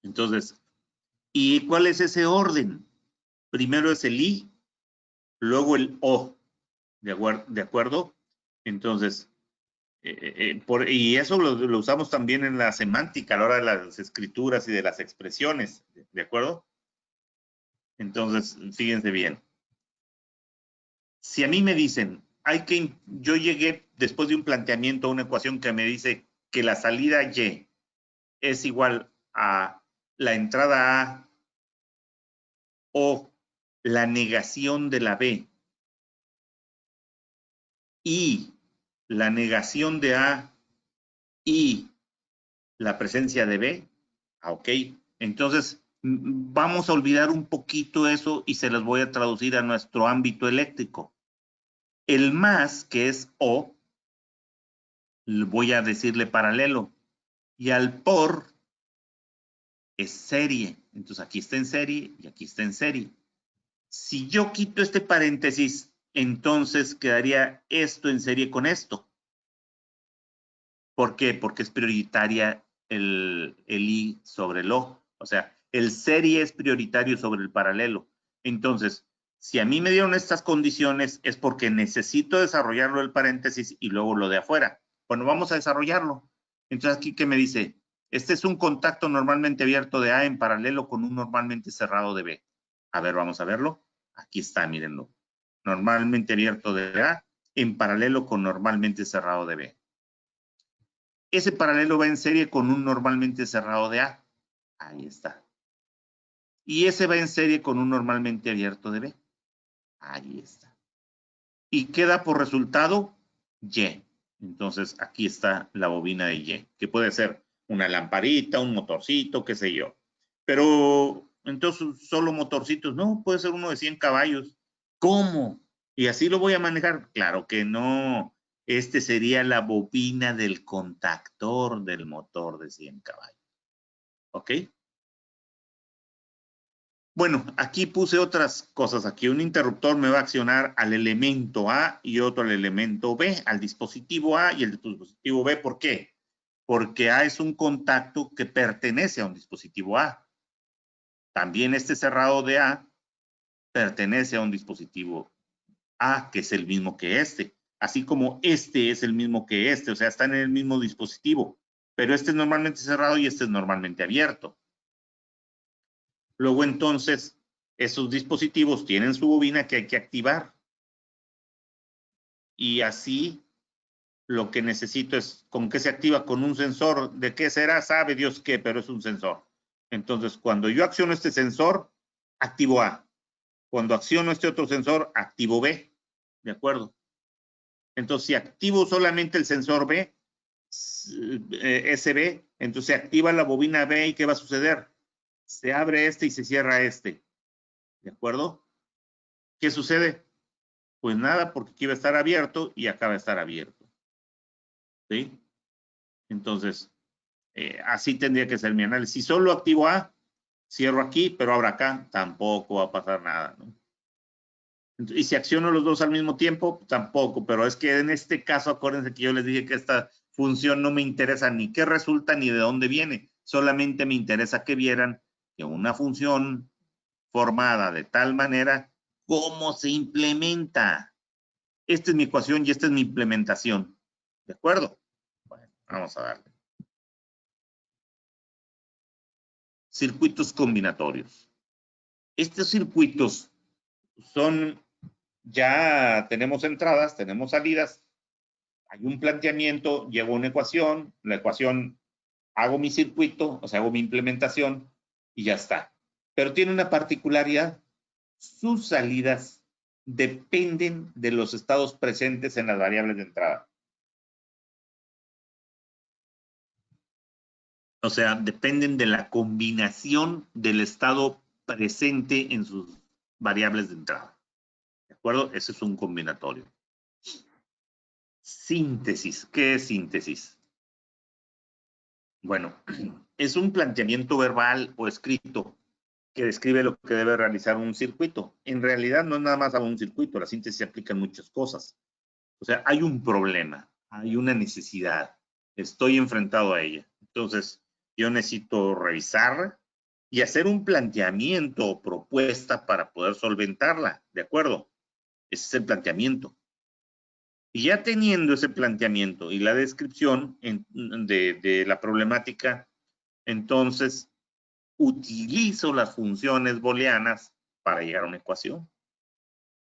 S3: Entonces, ¿y cuál es ese orden? Primero es el I, luego el O, ¿de acuerdo? Entonces, y eso lo usamos también en la semántica a la hora de las escrituras y de las expresiones, ¿de acuerdo? Entonces, fíjense bien. Si a mí me dicen, yo llegué después de un planteamiento a una ecuación que me dice que la salida Y es igual a la entrada A o la negación de la B y la negación de A y la presencia de B, ok. Entonces, vamos a olvidar un poquito eso y se los voy a traducir a nuestro ámbito eléctrico. El más, que es O, voy a decirle paralelo. Y al por es serie. Entonces aquí está en serie y aquí está en serie. Si yo quito este paréntesis, entonces quedaría esto en serie con esto. ¿Por qué? Porque es prioritaria el I sobre el O. O sea, el serie es prioritario sobre el paralelo. Entonces, si a mí me dieron estas condiciones, es porque necesito desarrollarlo el paréntesis y luego lo de afuera. Bueno, vamos a desarrollarlo. Entonces, aquí, ¿qué me dice? Este es un contacto normalmente abierto de A en paralelo con un normalmente cerrado de B. A ver, vamos a verlo. Aquí está, mírenlo. Normalmente abierto de A en paralelo con normalmente cerrado de B. Ese paralelo va en serie con un normalmente cerrado de A. Ahí está. Y ese va en serie con un normalmente abierto de B. Ahí está. Y queda por resultado Y. Entonces, aquí está la bobina de Y, que puede ser una lamparita, un motorcito, qué sé yo. Pero, entonces, solo motorcitos, no, puede ser uno de 100 caballos. ¿Cómo? ¿Y así lo voy a manejar? Claro que no. Este sería la bobina del contactor del motor de 100 caballos. ¿Ok? Bueno, aquí puse otras cosas. Aquí un interruptor me va a accionar al elemento A y otro al elemento B, al dispositivo A y el dispositivo B. ¿Por qué? Porque A es un contacto que pertenece a un dispositivo A. También este cerrado de A pertenece a un dispositivo A, que es el mismo que este. Así como este es el mismo que este, o sea, están en el mismo dispositivo. Pero este es normalmente cerrado y este es normalmente abierto. Luego entonces, Esos dispositivos tienen su bobina que hay que activar. Y así lo que necesito es, ¿con qué se activa? Con un sensor. ¿De qué será? Sabe Dios qué, pero es un sensor. Entonces, cuando yo acciono este sensor, activo A. Cuando acciono este otro sensor, activo B. ¿De acuerdo? Entonces, si activo solamente el sensor B, SB, entonces se activa la bobina B y ¿qué va a suceder? Se abre este y se cierra este. ¿De acuerdo? ¿Qué sucede? Pues nada, porque aquí va a estar abierto y acá va a estar abierto. ¿Sí? Entonces, así tendría que ser mi análisis. Si solo activo A, cierro aquí, pero abro acá, tampoco va a pasar nada, ¿no? Y si acciono los dos al mismo tiempo, tampoco, pero es que en este caso, acuérdense que yo les dije que esta función no me interesa ni qué resulta ni de dónde viene, solamente me interesa que vieran que una función formada de tal manera, ¿cómo se implementa? Esta es mi ecuación y esta es mi implementación, ¿de acuerdo? Bueno, vamos a darle. Circuitos combinatorios. Estos circuitos son, ya tenemos entradas, tenemos salidas, hay un planteamiento, llego a una ecuación, la ecuación, hago mi circuito, o sea, hago mi implementación y ya está. Pero tiene una particularidad, sus salidas dependen de los estados presentes en las variables de entrada. O sea, dependen de la combinación del estado presente en sus variables de entrada. ¿De acuerdo? Ese es un combinatorio. Síntesis. ¿Qué es síntesis? Bueno, es un planteamiento verbal o escrito que describe lo que debe realizar un circuito. En realidad no es nada más a un circuito, la síntesis se aplica en muchas cosas. O sea, hay un problema, hay una necesidad, estoy enfrentado a ella. Entonces, yo necesito revisar y hacer un planteamiento o propuesta para poder solventarla, ¿de acuerdo? Ese es el planteamiento. Y ya teniendo ese planteamiento y la descripción de la problemática, entonces utilizo las funciones booleanas para llegar a una ecuación.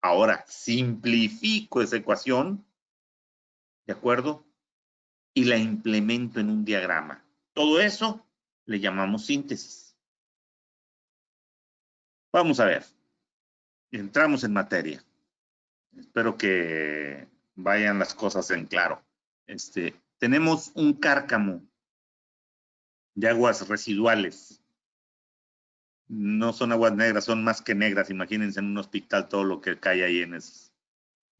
S3: Ahora, simplifico esa ecuación, ¿de acuerdo? Y la implemento en un diagrama. Todo eso le llamamos síntesis. Vamos a ver. Entramos en materia. Espero que vayan las cosas en claro. Tenemos un cárcamo de aguas residuales. No son aguas negras, son más que negras. Imagínense en un hospital todo lo que cae ahí en eso.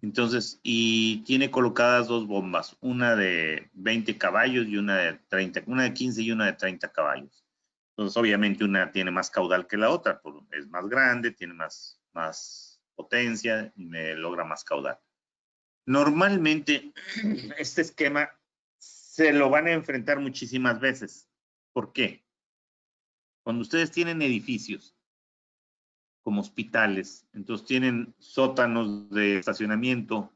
S3: Entonces, y tiene colocadas dos bombas, una de 20 caballos y una de 30, una de 15 y una de 30 caballos. Entonces, obviamente una tiene más caudal que la otra, es más grande, tiene más potencia y me logra más caudal. Normalmente, este esquema se lo van a enfrentar muchísimas veces. ¿Por qué? Cuando ustedes tienen edificios como hospitales, entonces tienen sótanos de estacionamiento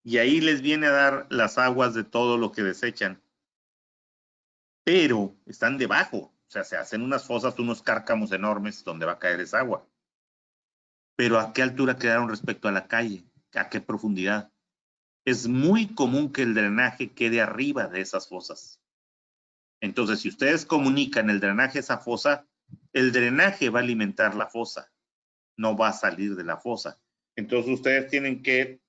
S3: y ahí les viene a dar las aguas de todo lo que desechan. Pero están debajo, o sea, se hacen unas fosas, unos cárcamos enormes donde va a caer esa agua. Pero ¿a qué altura quedaron respecto a la calle? ¿A qué profundidad? Es muy común que el drenaje quede arriba de esas fosas. Entonces, si ustedes comunican el drenaje a esa fosa, el drenaje va a alimentar la fosa, no va a salir de la fosa. Entonces, ustedes tienen que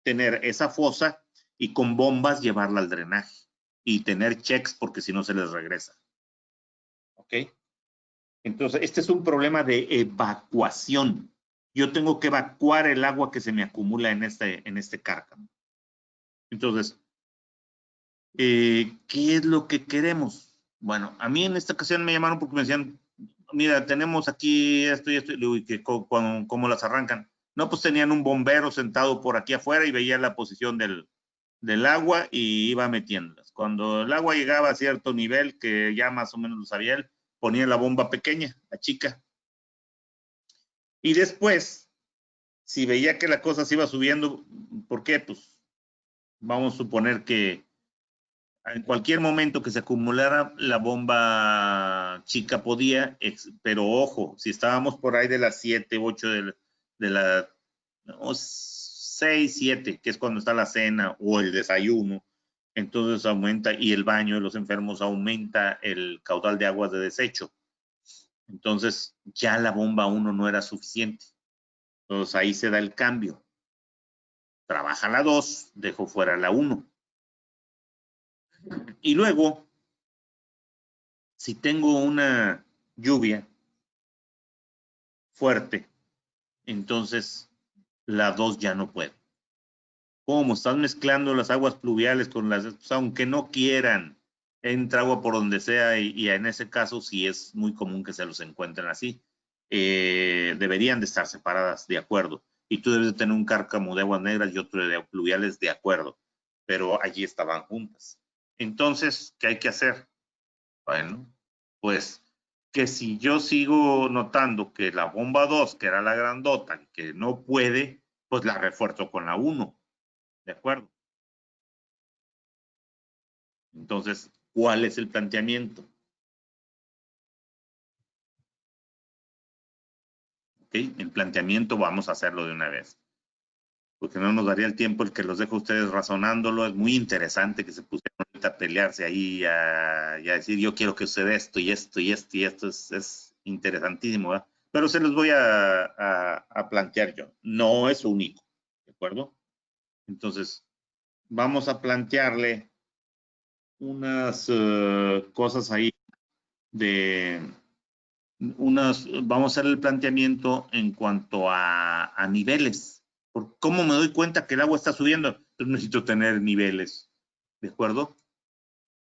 S3: tener esa fosa y con bombas llevarla al drenaje y tener checks porque si no se les regresa. ¿Ok? Entonces, este es un problema de evacuación. Yo tengo que evacuar el agua que se me acumula en este cárcamo. Entonces, ¿qué es lo que queremos? Bueno, a mí en esta ocasión me llamaron porque me decían, mira, tenemos aquí esto y esto, y digo, ¿y cómo las arrancan? No, pues tenían un bombero sentado por aquí afuera y veía la posición del agua y iba metiéndolas. Cuando el agua llegaba a cierto nivel, que ya más o menos lo sabía él, ponía la bomba pequeña, la chica. Y después, si veía que la cosa se iba subiendo, ¿por qué? Pues vamos a suponer que En cualquier momento que se acumulara la bomba chica podía, pero ojo, si estábamos por ahí de las 7, 8 de la 6, 7, que es cuando está la cena o el desayuno, entonces aumenta, y el baño de los enfermos aumenta el caudal de aguas de desecho. Entonces ya la bomba 1 no era suficiente. Entonces ahí se da el cambio. Trabaja la 2, dejo fuera la 1. Y luego, si tengo una lluvia fuerte, entonces la 2 ya no puede. ¿Cómo? Estás mezclando las aguas pluviales con las, pues, aunque no quieran, entra agua por donde sea, y en ese caso sí es muy común que se los encuentren así. Deberían de estar separadas, de acuerdo. Y tú debes de tener un cárcamo de aguas negras y otro de pluviales, de acuerdo. Pero allí estaban juntas. Entonces, ¿qué hay que hacer? Bueno, pues que si yo sigo notando que la bomba 2, que era la grandota, que no puede, pues la refuerzo con la 1. ¿De acuerdo? Entonces, ¿cuál es el planteamiento? ¿Ok? El planteamiento vamos a hacerlo de una vez, porque no nos daría el tiempo el que los dejo a ustedes razonándolo. Es muy interesante que se pusieran ahorita a pelearse ahí, a decir yo quiero que suceda esto y esto y esto y esto. Es interesantísimo, ¿verdad? Pero se los voy a plantear yo. No es único, ¿de acuerdo? Entonces, vamos a plantearle unas cosas ahí de vamos a hacer el planteamiento en cuanto a niveles. ¿Cómo me doy cuenta que el agua está subiendo? Pues necesito tener niveles, ¿de acuerdo?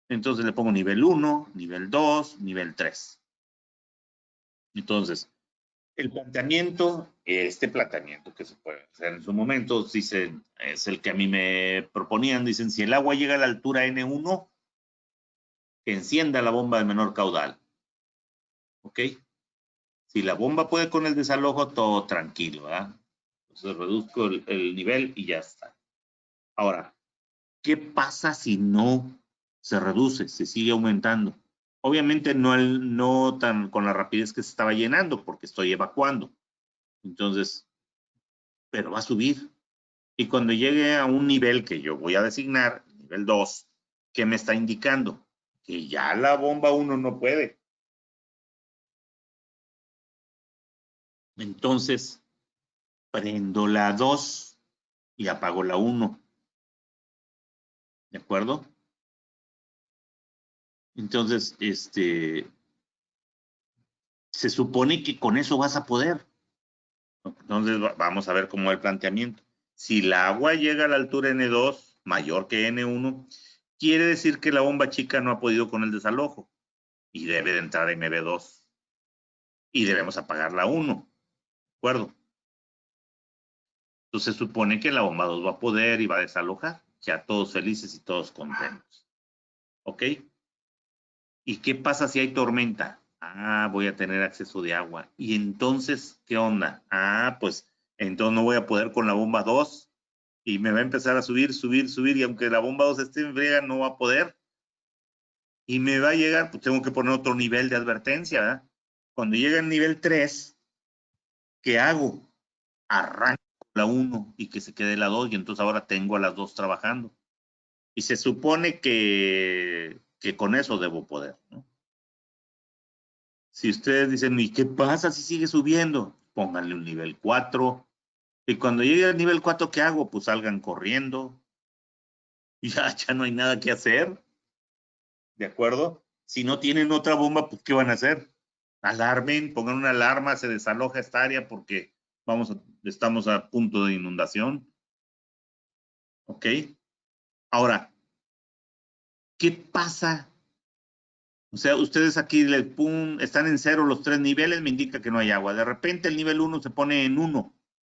S3: Entonces le pongo nivel 1, nivel 2, nivel 3. Entonces, el planteamiento, este planteamiento que se puede hacer en su momento, dicen, es el que a mí me proponían, dicen, si el agua llega a la altura N1, que encienda la bomba de menor caudal. ¿Ok? Si la bomba puede con el desalojo, todo tranquilo, ¿verdad? Entonces reduzco el nivel y ya está. Ahora, ¿qué pasa si no se reduce, se sigue aumentando? Obviamente no tan con la rapidez que se estaba llenando, porque estoy evacuando. Entonces, pero va a subir. Y cuando llegue a un nivel que yo voy a designar, nivel 2, ¿qué me está indicando? Que ya la bomba 1 no puede. Entonces, prendo la 2 y apago la 1. ¿De acuerdo? Entonces, se supone que con eso vas a poder. Entonces, vamos a ver cómo es el planteamiento. Si el agua llega a la altura N2, mayor que N1, quiere decir que la bomba chica no ha podido con el desalojo y debe de entrar MB2. Y debemos apagar la 1. ¿De acuerdo? Entonces, se supone que la bomba 2 va a poder y va a desalojar. Ya todos felices y todos contentos. ¿Ok? ¿Y qué pasa si hay tormenta? Ah, voy a tener acceso de agua. ¿Y entonces qué onda? Ah, pues entonces no voy a poder con la bomba 2 y me va a empezar a subir, subir, subir, y aunque la bomba 2 esté en friega, no va a poder. Y me va a llegar, pues tengo que poner otro nivel de advertencia, ¿verdad? Cuando llega el nivel 3, ¿qué hago? Arranco la 1 y que se quede la 2, y entonces ahora tengo a las 2 trabajando. Y se supone que con eso debo poder, ¿no? Si ustedes dicen, ¿y qué pasa si sigue subiendo? Pónganle un nivel 4. Y cuando llegue al nivel 4, ¿qué hago? Pues salgan corriendo. Ya no hay nada que hacer. ¿De acuerdo? Si no tienen otra bomba, pues ¿qué van a hacer? Alarmen, pongan una alarma, se desaloja esta área porque estamos a punto de inundación. ¿Ok? Ahora, ¿qué pasa? O sea, ustedes aquí están en 0 los 3 niveles, me indica que no hay agua. De repente el nivel 1 se pone en 1,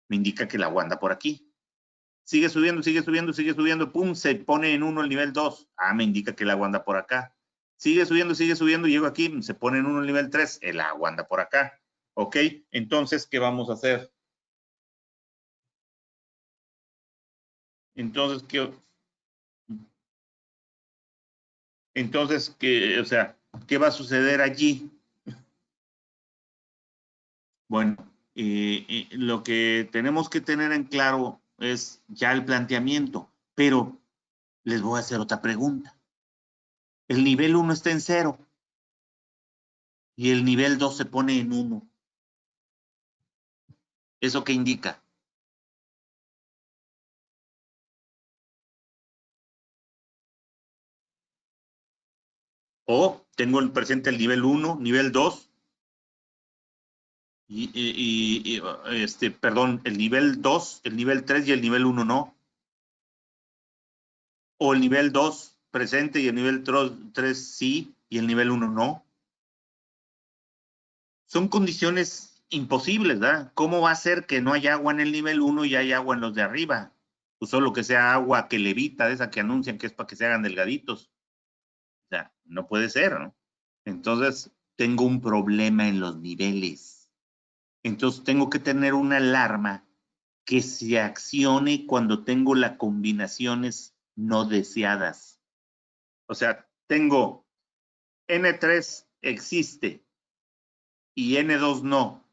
S3: me indica que el agua anda por aquí. Sigue subiendo, sigue subiendo, sigue subiendo, pum, se pone en 1 el nivel 2. Ah, me indica que el agua anda por acá. Sigue subiendo, llego aquí, se pone en 1 el nivel 3, el agua anda por acá. ¿Ok? Entonces, ¿qué vamos a hacer? Entonces, Entonces, ¿qué va a suceder allí? Bueno, lo que tenemos que tener en claro es ya el planteamiento, pero les voy a hacer otra pregunta. El nivel 1 está en 0 y el nivel 2 se pone en 1. ¿Eso qué indica? O tengo en presente el nivel 1, nivel 2, perdón, el nivel 2, el nivel 3 y el nivel 1 no. O el nivel 2 presente y el nivel 3 sí y el nivel 1 no. Son condiciones imposibles, ¿verdad? ¿Cómo va a ser que no haya agua en el nivel 1 y hay agua en los de arriba? Pues solo que sea agua que levita, de esa que anuncian que es para que se hagan delgaditos. O sea, no puede ser, ¿no? Entonces, tengo un problema en los niveles. Entonces, tengo que tener una alarma que se accione cuando tengo las combinaciones no deseadas. O sea, tengo N3 existe y N2 no.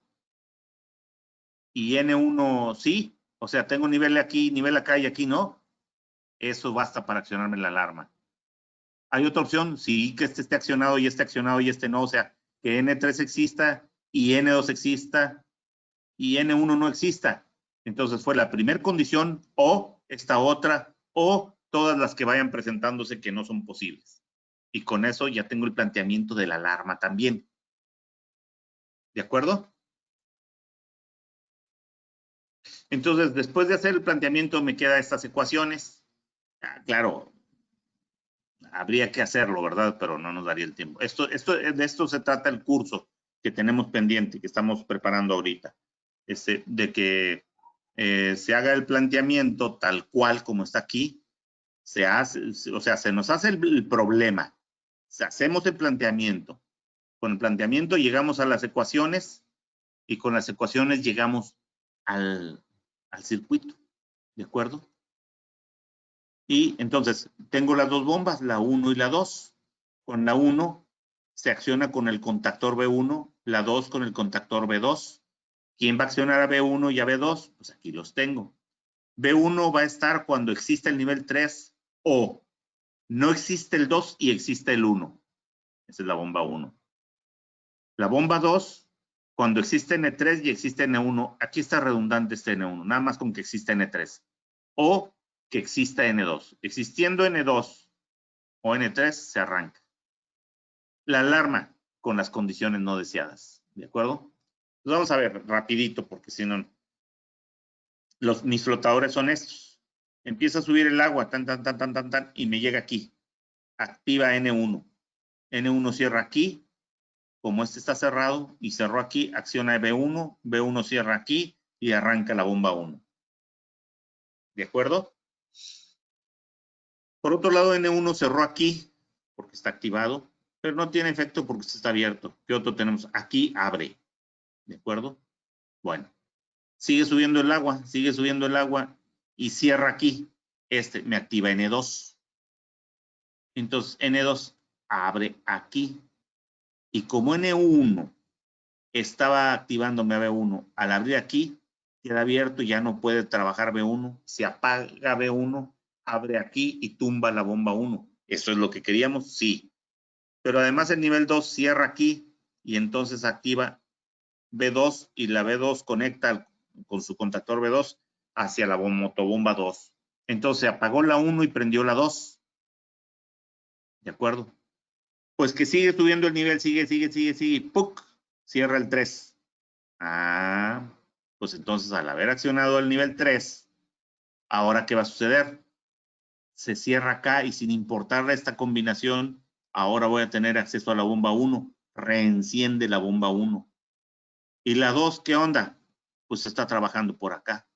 S3: Y N1 sí. O sea, tengo nivel aquí, nivel acá y aquí no. Eso basta para accionarme la alarma. Hay otra opción, sí, que este esté accionado y este no. O sea, que N3 exista y N2 exista y N1 no exista. Entonces fue la primera condición o esta otra o todas las que vayan presentándose que no son posibles. Y con eso ya tengo el planteamiento de la alarma también. ¿De acuerdo? Entonces, después de hacer el planteamiento, me quedan estas ecuaciones. Claro, habría que hacerlo, ¿verdad? Pero no nos daría el tiempo. De esto se trata el curso que tenemos pendiente, que estamos preparando ahorita. De que se haga el planteamiento tal cual como está aquí, se hace, o sea, se nos hace el problema, hacemos el planteamiento, con el planteamiento llegamos a las ecuaciones y con las ecuaciones llegamos al circuito, ¿de acuerdo? Y entonces tengo las dos bombas, la 1 y la 2. Con la 1 se acciona con el contactor B1, la 2 con el contactor B2. ¿Quién va a accionar a B1 y a B2? Pues aquí los tengo. B1 va a estar cuando exista el nivel 3 o no existe el 2 y existe el 1. Esa es la bomba 1. La bomba 2, cuando existe N3 y existe N1, aquí está redundante este N1, nada más con que exista N3. O que exista N2. Existiendo N2 o N3, se arranca. La alarma con las condiciones no deseadas. ¿De acuerdo? Pues vamos a ver rapidito, porque si no, mis flotadores son estos. Empieza a subir el agua, tan, y me llega aquí. Activa N1. N1 cierra aquí. Como este está cerrado y cerró aquí, acciona B1. B1 cierra aquí y arranca la bomba 1. ¿De acuerdo? Por otro lado, N1 cerró aquí porque está activado, pero no tiene efecto porque está abierto. ¿Qué otro tenemos? Aquí abre. ¿De acuerdo? Bueno, sigue subiendo el agua y cierra aquí. Este me activa N2. Entonces N2 abre aquí. Y como N1 estaba activándome a B1, al abrir aquí, queda abierto y ya no puede trabajar B1. Se apaga B1, abre aquí y tumba la bomba 1. ¿Eso es lo que queríamos? Sí. Pero además el nivel 2 cierra aquí y entonces activa B2 y la B2 conecta con su contactor B2 hacia la motobomba 2. Entonces apagó la 1 y prendió la 2. ¿De acuerdo? Pues que sigue subiendo el nivel, sigue, ¡puc! Cierra el 3. Pues entonces al haber accionado el nivel 3, ¿ahora qué va a suceder? Se cierra acá y sin importarle esta combinación, ahora voy a tener acceso a la bomba 1. Reenciende la bomba 1. ¿Y la 2 qué onda? Pues está trabajando por acá.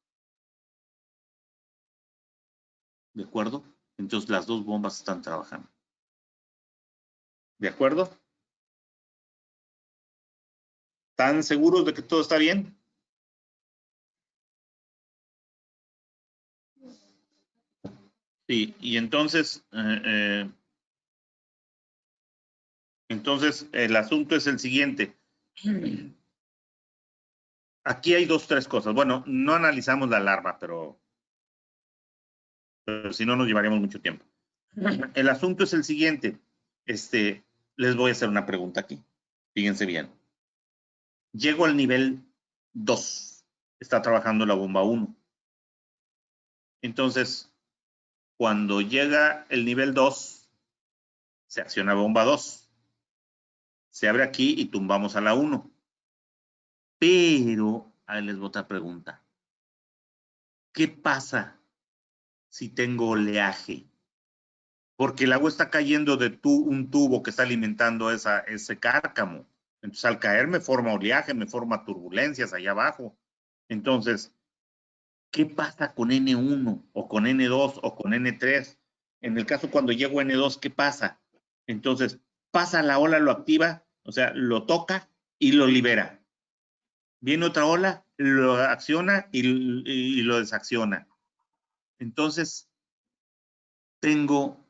S3: ¿De acuerdo? Entonces las dos bombas están trabajando. ¿De acuerdo? ¿Están seguros de que todo está bien? Sí, y entonces entonces el asunto es el siguiente. Aquí hay 3 cosas. Bueno, no analizamos la alarma, pero si no nos llevaríamos mucho tiempo. El asunto es el siguiente. Les voy a hacer una pregunta aquí. Fíjense bien. Llego al nivel 2. Está trabajando la bomba 1. Entonces, cuando llega el nivel 2, se acciona bomba 2. Se abre aquí y tumbamos a la 1. Pero, ahí les voy a otra pregunta. ¿Qué pasa si tengo oleaje? Porque el agua está cayendo de un tubo que está alimentando ese cárcamo. Entonces, al caer me forma oleaje, me forma turbulencias allá abajo. Entonces, ¿qué pasa con N1 o con N2 o con N3? En el caso cuando llego a N2, ¿qué pasa? Entonces, pasa la ola, lo activa, o sea, lo toca y lo libera. Viene otra ola, lo acciona y lo desacciona. Entonces, tengo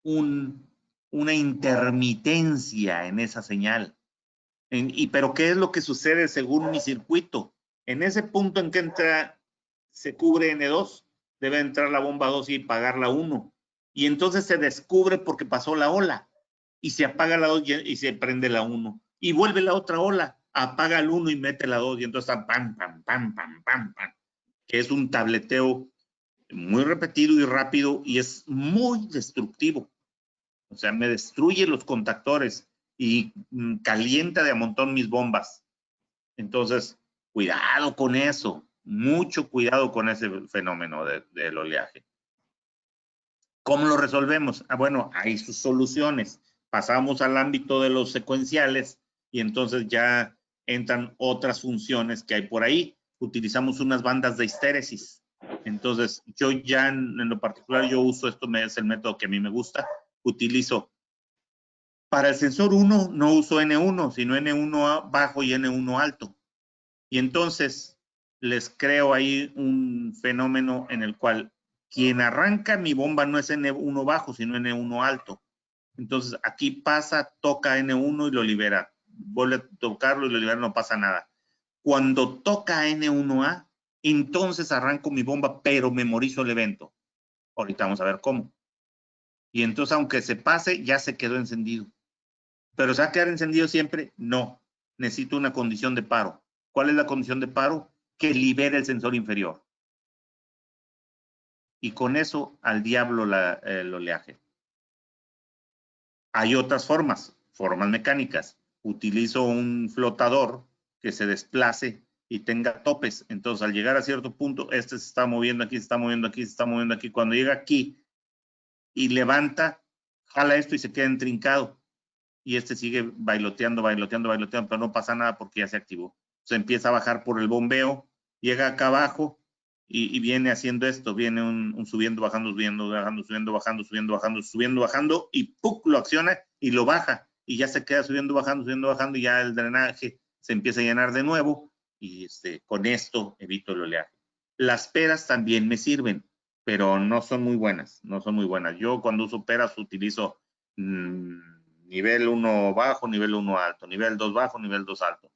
S3: una intermitencia en esa señal. Pero ¿qué es lo que sucede según mi circuito? En ese punto en que se cubre N2, debe entrar la bomba 2 y apagar la 1. Y entonces se descubre porque pasó la ola. Y se apaga la 2 y se prende la 1. Y vuelve la otra ola, apaga el 1 y mete la 2. Y entonces está pam, pam, pam, pam, pam, pam. Que es un tableteo muy repetido y rápido y es muy destructivo. O sea, me destruye los contactores y calienta de a montón mis bombas. Entonces, cuidado con eso. Mucho cuidado con ese fenómeno del oleaje. ¿Cómo lo resolvemos? Bueno, hay sus soluciones. Pasamos al ámbito de los secuenciales y entonces ya entran otras funciones que hay por ahí. Utilizamos unas bandas de histéresis. Entonces, yo ya en lo particular, yo uso esto, es el método que a mí me gusta. Utilizo, para el sensor 1, no uso N1, sino N1 bajo y N1 alto. Y entonces, les creo ahí un fenómeno en el cual quien arranca mi bomba no es N1 bajo, sino N1 alto. Entonces, aquí pasa, toca N1 y lo libera. Vuelve a tocarlo y lo libera, no pasa nada. Cuando toca N1A, entonces arranco mi bomba, pero memorizo el evento. Ahorita vamos a ver cómo. Y entonces, aunque se pase, ya se quedó encendido. ¿Pero se va a quedar encendido siempre? No. Necesito una condición de paro. ¿Cuál es la condición de paro? Que libere el sensor inferior. Y con eso, al diablo el oleaje. Hay otras formas mecánicas. Utilizo un flotador que se desplace y tenga topes. Entonces, al llegar a cierto punto, este se está moviendo aquí, se está moviendo aquí, se está moviendo aquí. Cuando llega aquí y levanta, jala esto y se queda entrincado. Y este sigue bailoteando, pero no pasa nada porque ya se activó. Se empieza a bajar por el bombeo, llega acá abajo y viene haciendo esto, viene un subiendo, bajando, subiendo, bajando, subiendo, bajando, subiendo, bajando, subiendo, bajando, y ¡puc! Lo acciona y lo baja. Y ya se queda subiendo, bajando, y ya el drenaje se empieza a llenar de nuevo. Y con esto evito el oleaje. Las peras también me sirven, pero no son muy buenas, no son muy buenas. Yo cuando uso peras utilizo nivel 1 bajo, nivel 1 alto, nivel 2 bajo, nivel 2 alto.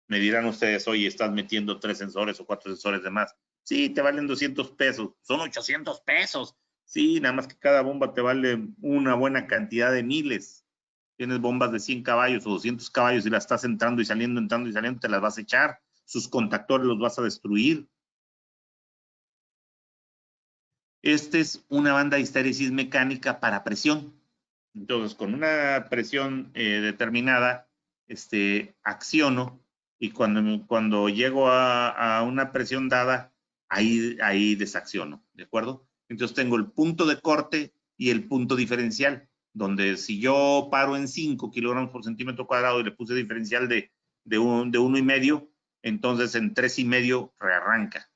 S3: Me dirán ustedes, oye, estás metiendo 3 sensores o 4 sensores de más. Sí, te valen 200 pesos, son 800 pesos. Sí, nada más que cada bomba te vale una buena cantidad de miles. Tienes bombas de 100 caballos o 200 caballos y las estás entrando y saliendo, te las vas a echar. Sus contactores los vas a destruir. Esta es una banda de histéresis mecánica para presión. Entonces, con una presión determinada, acciono y cuando llego a una presión dada, ahí desacciono, ¿de acuerdo? Entonces, tengo el punto de corte y el punto diferencial, donde si yo paro en 5 kilogramos por centímetro cuadrado y le puse diferencial de 1,5, entonces en 3,5 rearranca.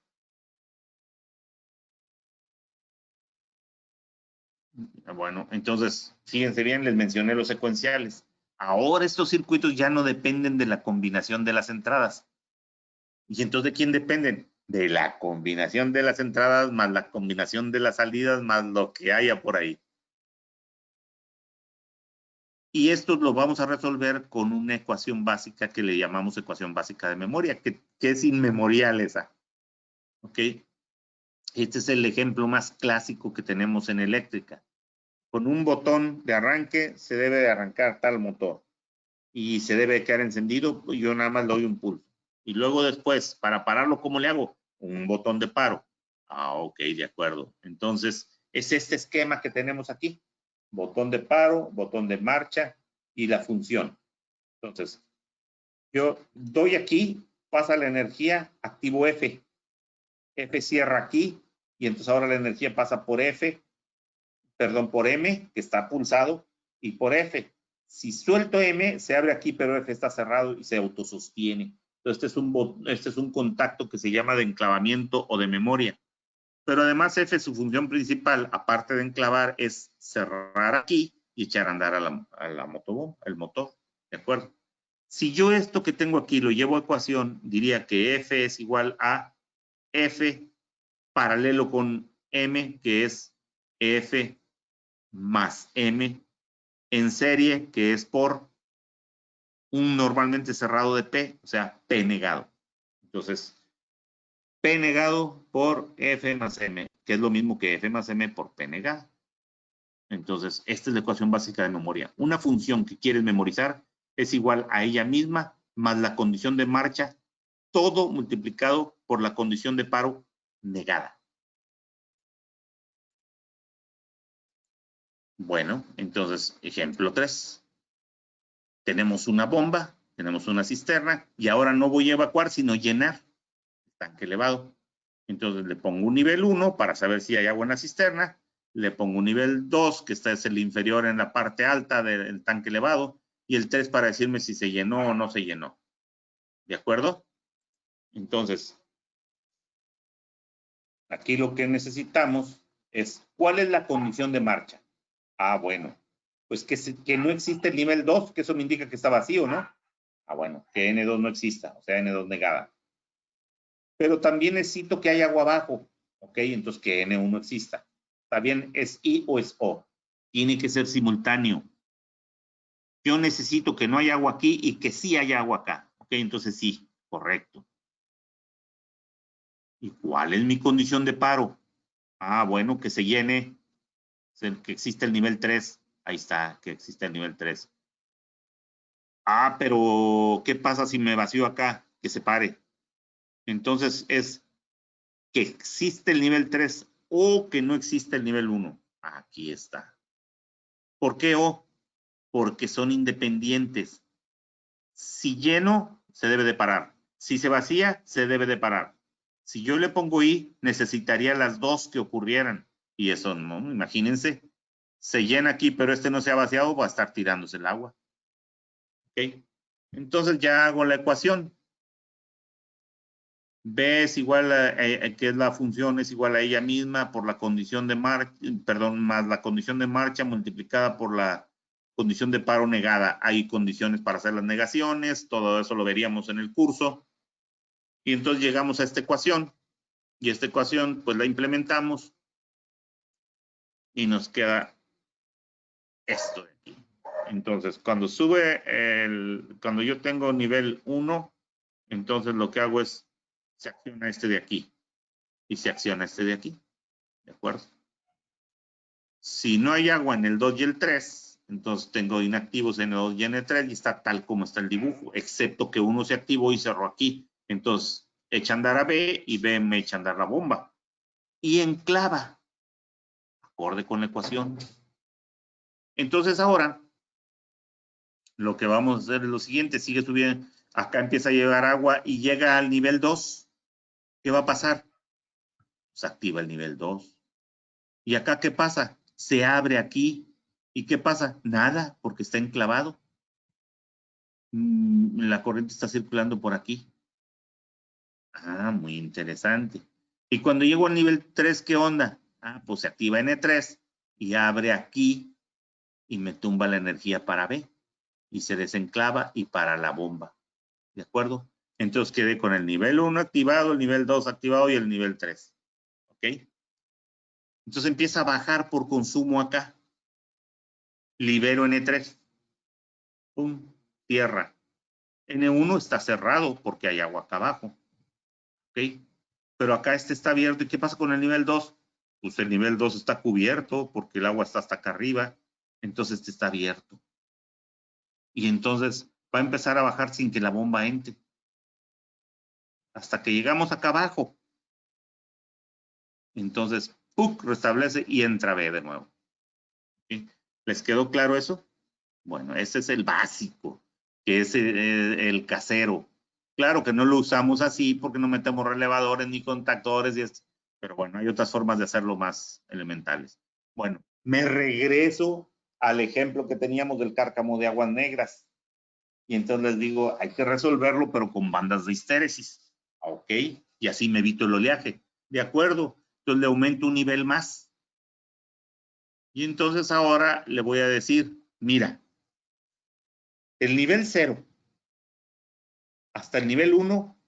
S3: Bueno, entonces, fíjense bien, les mencioné los secuenciales. Ahora estos circuitos ya no dependen de la combinación de las entradas. ¿Y entonces de quién dependen? De la combinación de las entradas más la combinación de las salidas más lo que haya por ahí. Y esto lo vamos a resolver con una ecuación básica que le llamamos ecuación básica de memoria, que es inmemorial esa. ¿Ok? Este es el ejemplo más clásico que tenemos en eléctrica. Con un botón de arranque se debe de arrancar tal motor y se debe quedar encendido. Yo nada más le doy un pulso. Y luego después, para pararlo, ¿cómo le hago? Un botón de paro. Ah, ok, de acuerdo. Entonces, es este esquema que tenemos aquí. Botón de paro, botón de marcha y la función. Entonces, yo doy aquí, pasa la energía, activo F. F cierra aquí y entonces ahora la energía pasa por F, perdón, por M, que está pulsado, y por F. Si suelto M, se abre aquí, pero F está cerrado y se autosostiene. Entonces, este es un contacto que se llama de enclavamiento o de memoria. Pero además F, su función principal, aparte de enclavar, es cerrar aquí y echar a andar el motor. ¿De acuerdo? Si yo esto que tengo aquí lo llevo a ecuación, diría que F es igual a F paralelo con M, que es F más M en serie, que es por un normalmente cerrado de P, o sea, P negado. Entonces, P negado por F más M, que es lo mismo que F más M por P negado. Entonces, esta es la ecuación básica de memoria. Una función que quieres memorizar es igual a ella misma más la condición de marcha, todo multiplicado por la condición de paro negada. Bueno, entonces, ejemplo 3. Tenemos una bomba, tenemos una cisterna y ahora no voy a evacuar, sino llenar el tanque elevado. Entonces le pongo un nivel 1 para saber si hay agua en la cisterna, le pongo un nivel 2, que es el inferior en la parte alta del tanque elevado, y el 3 para decirme si se llenó o no se llenó. ¿De acuerdo? Entonces, aquí lo que necesitamos es, ¿cuál es la condición de marcha? Ah, bueno, pues que no existe el nivel 2, que eso me indica que está vacío, ¿no? Ah, bueno, que N2 no exista, o sea, N2 negada. Pero también necesito que haya agua abajo, ¿ok? Entonces que N1 exista. ¿También es I o es O? Tiene que ser simultáneo. Yo necesito que no haya agua aquí y que sí haya agua acá, ¿ok? Entonces sí, correcto. ¿Y cuál es mi condición de paro? Ah, bueno, que se llene, que existe el nivel 3. Ahí está, que existe el nivel 3. Ah, pero ¿qué pasa si me vacío acá? Que se pare. Entonces es que existe el nivel 3 o que no existe el nivel 1. Aquí está. ¿Por qué O? Porque son independientes. Si lleno, se debe de parar. Si se vacía, se debe de parar. Si yo le pongo I, necesitaría las dos que ocurrieran. Y eso no, imagínense. Se llena aquí, pero este no se ha vaciado, va a estar tirándose el agua. ¿Ok? Entonces ya hago la ecuación. B es igual a, que es la función, es igual a ella misma por la condición de marcha, perdón, más la condición de marcha multiplicada por la condición de paro negada. Hay condiciones para hacer las negaciones, todo eso lo veríamos en el curso. Y entonces llegamos a esta ecuación. Y esta ecuación, pues la implementamos. Y nos queda esto de aquí. Entonces, cuando cuando yo tengo nivel 1, entonces lo que hago es, se acciona este de aquí. Y se acciona este de aquí. ¿De acuerdo? Si no hay agua en el 2 y el 3, entonces tengo inactivos N2 y N3 y está tal como está el dibujo, excepto que uno se activó y cerró aquí. Entonces, echa a andar a B y B me echa a andar la bomba. Y enclava, acorde con la ecuación. Entonces ahora, lo que vamos a hacer es lo siguiente, sigue subiendo, acá empieza a llegar agua y llega al nivel 2. ¿Qué va a pasar? Se activa el nivel 2. ¿Y acá qué pasa? Se abre aquí. ¿Y qué pasa? Nada, porque está enclavado. La corriente está circulando por aquí. Ah, muy interesante. Y cuando llego al nivel 3, ¿qué onda? Ah, pues se activa N3 y abre aquí y me tumba la energía para B. Y se desenclava y para la bomba. ¿De acuerdo? Entonces quedé con el nivel 1 activado, el nivel 2 activado y el nivel 3. ¿Ok? Entonces empieza a bajar por consumo acá. Libero N3. pum, tierra. N1 está cerrado porque hay agua acá abajo. ¿Ok? Pero acá este está abierto. ¿Y qué pasa con el nivel 2? Pues el nivel 2 está cubierto porque el agua está hasta acá arriba. Entonces este está abierto. Y entonces va a empezar a bajar sin que la bomba entre. Hasta que llegamos acá abajo. Entonces, ¡puc! Restablece y entra B de nuevo. ¿Sí? ¿Les quedó claro eso? Bueno, ese es el básico, que es el casero. Claro que no lo usamos así porque no metemos relevadores ni contactores, pero bueno, hay otras formas de hacerlo más elementales. Bueno, me regreso al ejemplo que teníamos del cárcamo de aguas negras. Y entonces les digo, hay que resolverlo, pero con bandas de histéresis. Ok, y así me evito el oleaje. De acuerdo, entonces le aumento un nivel más. Y entonces ahora le voy a decir, mira, el nivel 0 hasta el nivel 1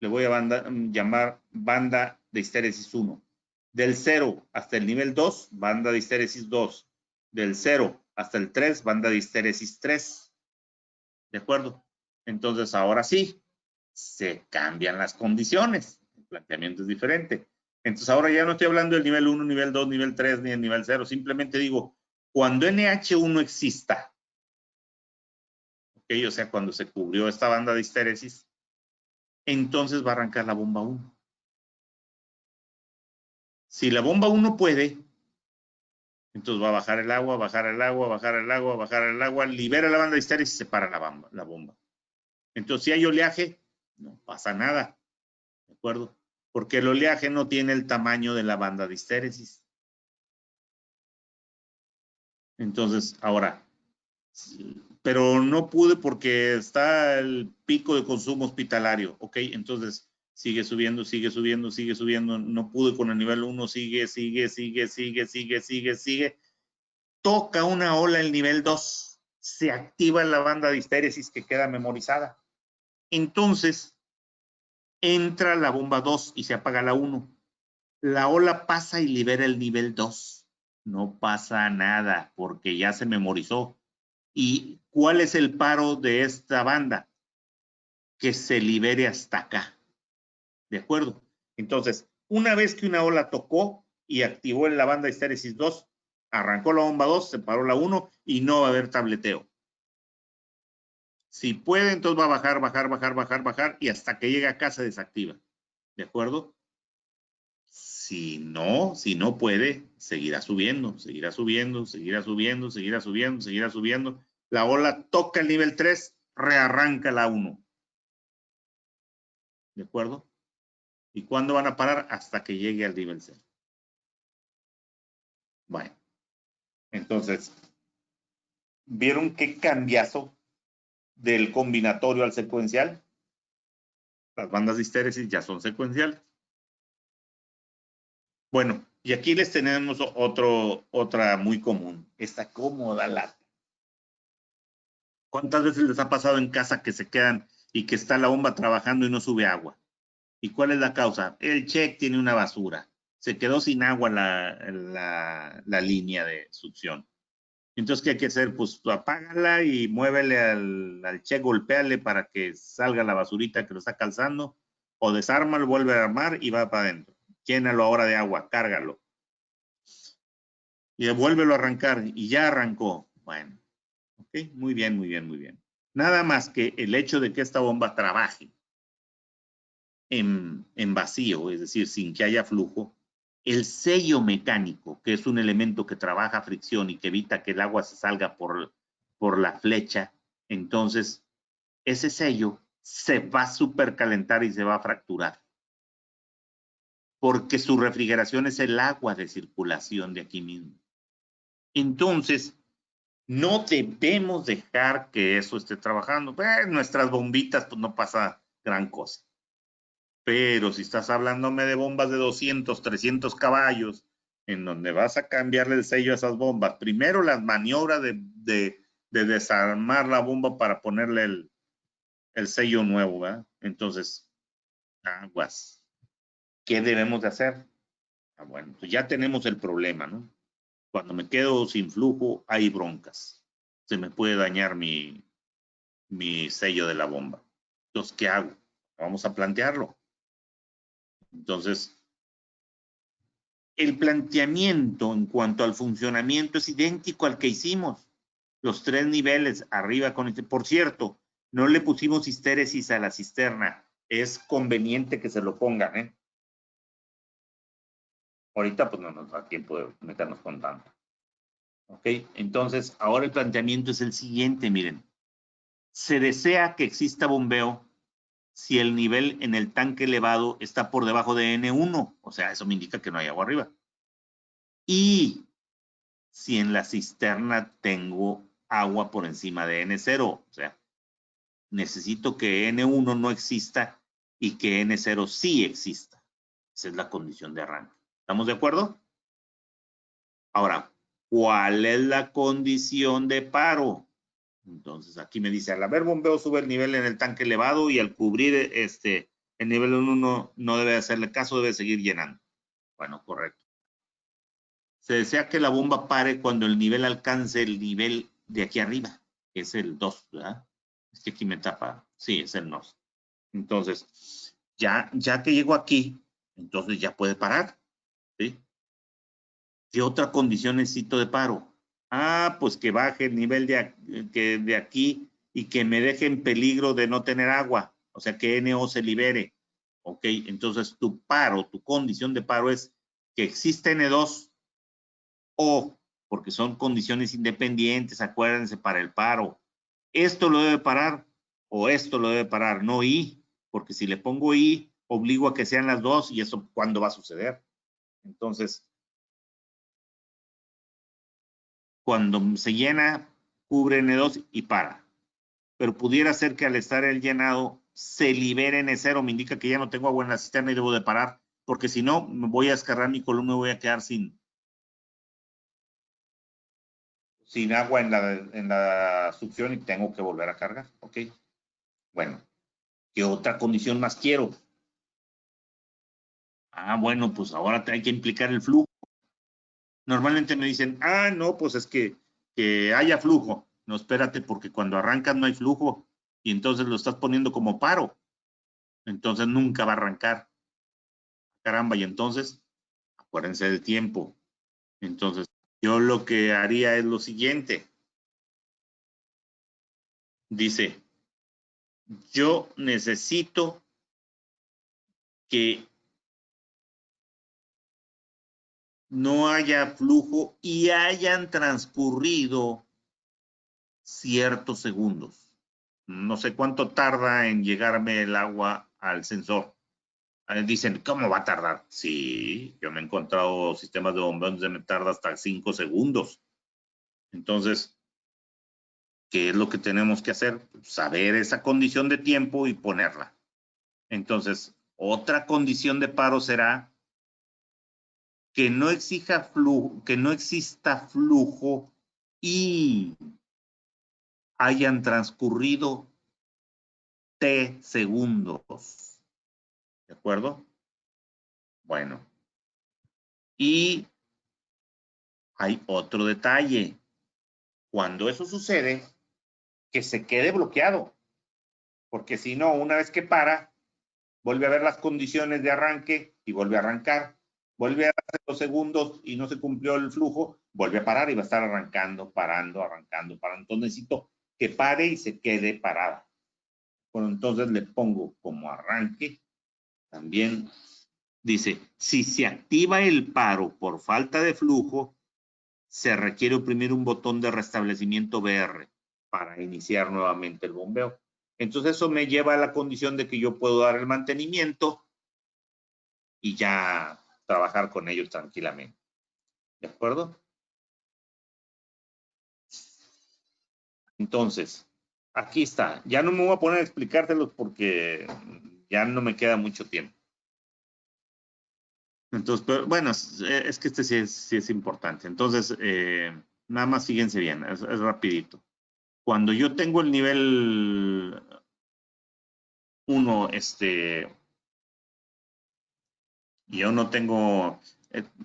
S3: le voy a llamar banda de histéresis 1. Del 0 hasta el nivel 2, banda de histéresis 2. Del 0 hasta el 3, banda de histéresis 3. ¿De acuerdo? Entonces ahora sí, se cambian las condiciones. El planteamiento es diferente. Entonces ahora ya no estoy hablando del nivel 1, nivel 2, nivel 3, ni del nivel 0. Simplemente digo, cuando NH1 exista, ¿ok? O sea, cuando se cubrió esta banda de histéresis, entonces va a arrancar la bomba 1. Si la bomba 1 puede, entonces va a bajar el agua, bajar el agua, bajar el agua, bajar el agua, libera la banda de histéresis y se para la bomba. Entonces, si hay oleaje, no pasa nada. ¿De acuerdo? Porque el oleaje no tiene el tamaño de la banda de histéresis. Entonces, ahora, pero no pude porque está el pico de consumo hospitalario. Ok, entonces sigue subiendo, sigue subiendo, sigue subiendo. No pude con el nivel 1, sigue. Toca una ola el nivel 2. Se activa la banda de histéresis que queda memorizada. Entonces, entra la bomba 2 y se apaga la 1. La ola pasa y libera el nivel 2. No pasa nada porque ya se memorizó. ¿Y cuál es el paro de esta banda? Que se libere hasta acá. ¿De acuerdo? Entonces, una vez que una ola tocó y activó en la banda de histéresis 2, arrancó la bomba 2, se paró la 1 y no va a haber tableteo. Si puede, entonces va a bajar y hasta que llegue acá se desactiva. ¿De acuerdo? Si no puede, seguirá subiendo. La ola toca el nivel 3, rearranca la 1. ¿De acuerdo? ¿Y cuándo van a parar? Hasta que llegue al nivel 0. Bueno, entonces, ¿vieron qué cambiazo del combinatorio al secuencial? Las bandas de histéresis ya son secuenciales. Bueno, y aquí les tenemos otra muy común, esta cómoda lata. ¿Cuántas veces les ha pasado en casa que se quedan y que está la bomba trabajando y no sube agua? ¿Y cuál es la causa? El check tiene una basura. Se quedó sin agua la línea de succión. Entonces, ¿qué hay que hacer? Pues apágala y muévele al check, golpéale para que salga la basurita que lo está calzando, o desármalo, vuelve a armar y va para adentro. Llénalo ahora de agua, cárgalo. Y vuélvelo a arrancar y ya arrancó. Bueno, ok, muy bien. Nada más que el hecho de que esta bomba trabaje en vacío, es decir, sin que haya flujo, el sello mecánico, que es un elemento que trabaja fricción y que evita que el agua se salga por la flecha, entonces ese sello se va a supercalentar y se va a fracturar. Porque su refrigeración es el agua de circulación de aquí mismo. Entonces, no debemos dejar que eso esté trabajando. Pues, nuestras bombitas, pues no pasa gran cosa. Pero si estás hablándome de bombas de 200, 300 caballos, en donde vas a cambiarle el sello a esas bombas, primero las maniobras de desarmar la bomba para ponerle el sello nuevo, ¿verdad? Entonces, aguas. ¿Qué debemos de hacer? Bueno, pues ya tenemos el problema, ¿no? Cuando me quedo sin flujo, hay broncas. Se me puede dañar mi mi sello de la bomba. Entonces, ¿qué hago? Vamos a plantearlo. Entonces, el planteamiento en cuanto al funcionamiento es idéntico al que hicimos. Los 3 niveles arriba con este. Por cierto, no le pusimos histéresis a la cisterna. Es conveniente que se lo pongan, ¿eh? Ahorita pues no nos da tiempo de meternos con tanto. Ok, entonces ahora el planteamiento es el siguiente, miren. Se desea que exista bombeo si el nivel en el tanque elevado está por debajo de N1, o sea, eso me indica que no hay agua arriba. Y si en la cisterna tengo agua por encima de N0, o sea, necesito que N1 no exista y que N0 sí exista. Esa es la condición de arranque. ¿Estamos de acuerdo? Ahora, ¿cuál es la condición de paro? Entonces, aquí me dice, al haber bombeo sube el nivel en el tanque elevado y al cubrir el nivel 1 no debe hacerle caso, debe seguir llenando. Bueno, correcto. Se desea que la bomba pare cuando el nivel alcance el nivel de aquí arriba, que es el 2, ¿verdad? Es que aquí me tapa. Sí, es el 2. Entonces, ya que llego aquí, entonces ya puede parar, ¿sí? ¿Qué otra condición necesito de paro? Ah, pues que baje el nivel de aquí y que me deje en peligro de no tener agua. O sea, que NO se libere. Ok, entonces tu paro, tu condición de paro es que exista N2 o, porque son condiciones independientes, acuérdense, para el paro. Esto lo debe parar o esto lo debe parar, no I, porque si le pongo I, obligo a que sean las dos y eso, ¿cuándo va a suceder? Entonces, cuando se llena, cubre N2 y para. Pero pudiera ser que al estar el llenado se libere N0, me indica que ya no tengo agua en la cisterna y debo de parar, porque si no, me voy a descargar mi columna y voy a quedar sin agua en la succión y tengo que volver a cargar. Ok. Bueno, ¿qué otra condición más quiero? Ah, bueno, pues ahora hay que implicar el flujo. Normalmente me dicen, ah, no, pues es que haya flujo. No, espérate, porque cuando arrancas no hay flujo y entonces lo estás poniendo como paro. Entonces nunca va a arrancar. Caramba, y entonces, acuérdense del tiempo. Entonces, yo lo que haría es lo siguiente. Dice, yo necesito que no haya flujo y hayan transcurrido ciertos segundos. No sé cuánto tarda en llegarme el agua al sensor. Dicen, ¿cómo va a tardar? Sí, yo me he encontrado sistemas de bombeo donde me tarda hasta 5 segundos. Entonces, ¿qué es lo que tenemos que hacer? Saber esa condición de tiempo y ponerla. Entonces, otra condición de paro será que no exista flujo y hayan transcurrido T segundos. ¿De acuerdo? Bueno. Y hay otro detalle. Cuando eso sucede, que se quede bloqueado. Porque si no, una vez que para, vuelve a ver las condiciones de arranque y vuelve a arrancar. Vuelve a hacer los segundos y no se cumplió el flujo, vuelve a parar y va a estar arrancando, parando, arrancando, parando. Entonces necesito que pare y se quede parada. Bueno, entonces le pongo como arranque. También dice, si se activa el paro por falta de flujo, se requiere oprimir un botón de restablecimiento BR para iniciar nuevamente el bombeo. Entonces eso me lleva a la condición de que yo puedo dar el mantenimiento y ya trabajar con ellos tranquilamente. ¿De acuerdo? Entonces, aquí está. Ya no me voy a poner a explicártelos porque ya no me queda mucho tiempo. Entonces, pero, bueno, es que este sí es importante. Entonces, nada más fíjense bien, es rapidito. Cuando yo tengo el nivel 1, yo no tengo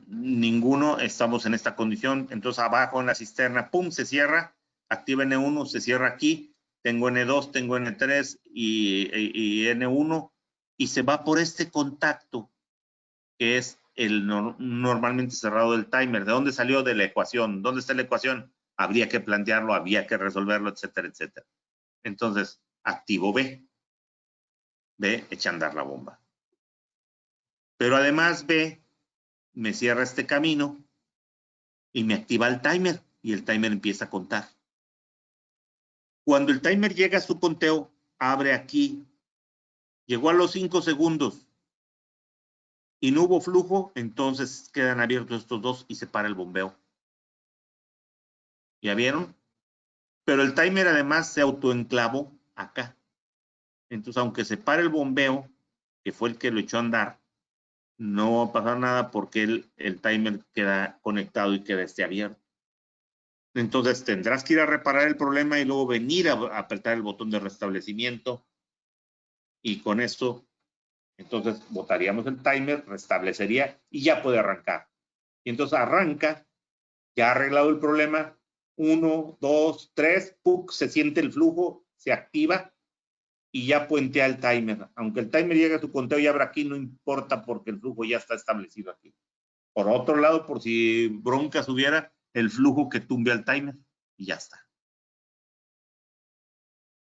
S3: ninguno, estamos en esta condición, entonces abajo en la cisterna, pum, se cierra, activa N1, se cierra aquí, tengo N2, tengo N3 y N1, y se va por este contacto que es el normalmente cerrado del timer. ¿De dónde salió? De la ecuación. ¿Dónde está la ecuación? Habría que plantearlo, había que resolverlo, etcétera, etcétera. Entonces, activo B. B echa a andar la bomba. Pero además B me cierra este camino y me activa el timer y el timer empieza a contar. Cuando el timer llega a su conteo, abre aquí. Llegó a los 5 segundos y no hubo flujo, entonces quedan abiertos estos dos y se para el bombeo. ¿Ya vieron? Pero el timer además se autoenclavó acá. Entonces, aunque se pare el bombeo, que fue el que lo echó a andar, no va a pasar nada porque el timer queda conectado y queda abierto. Entonces, tendrás que ir a reparar el problema y luego venir a apretar el botón de restablecimiento. Y con esto, entonces, botaríamos el timer, restablecería y ya puede arrancar. Y entonces arranca, ya ha arreglado el problema. 1, 2, 3, ¡puc! Se siente el flujo, se activa y ya puentea el timer. Aunque el timer llegue a tu conteo y abra aquí, no importa porque el flujo ya está establecido aquí. Por otro lado, por si broncas hubiera, el flujo que tumbe al timer y ya está.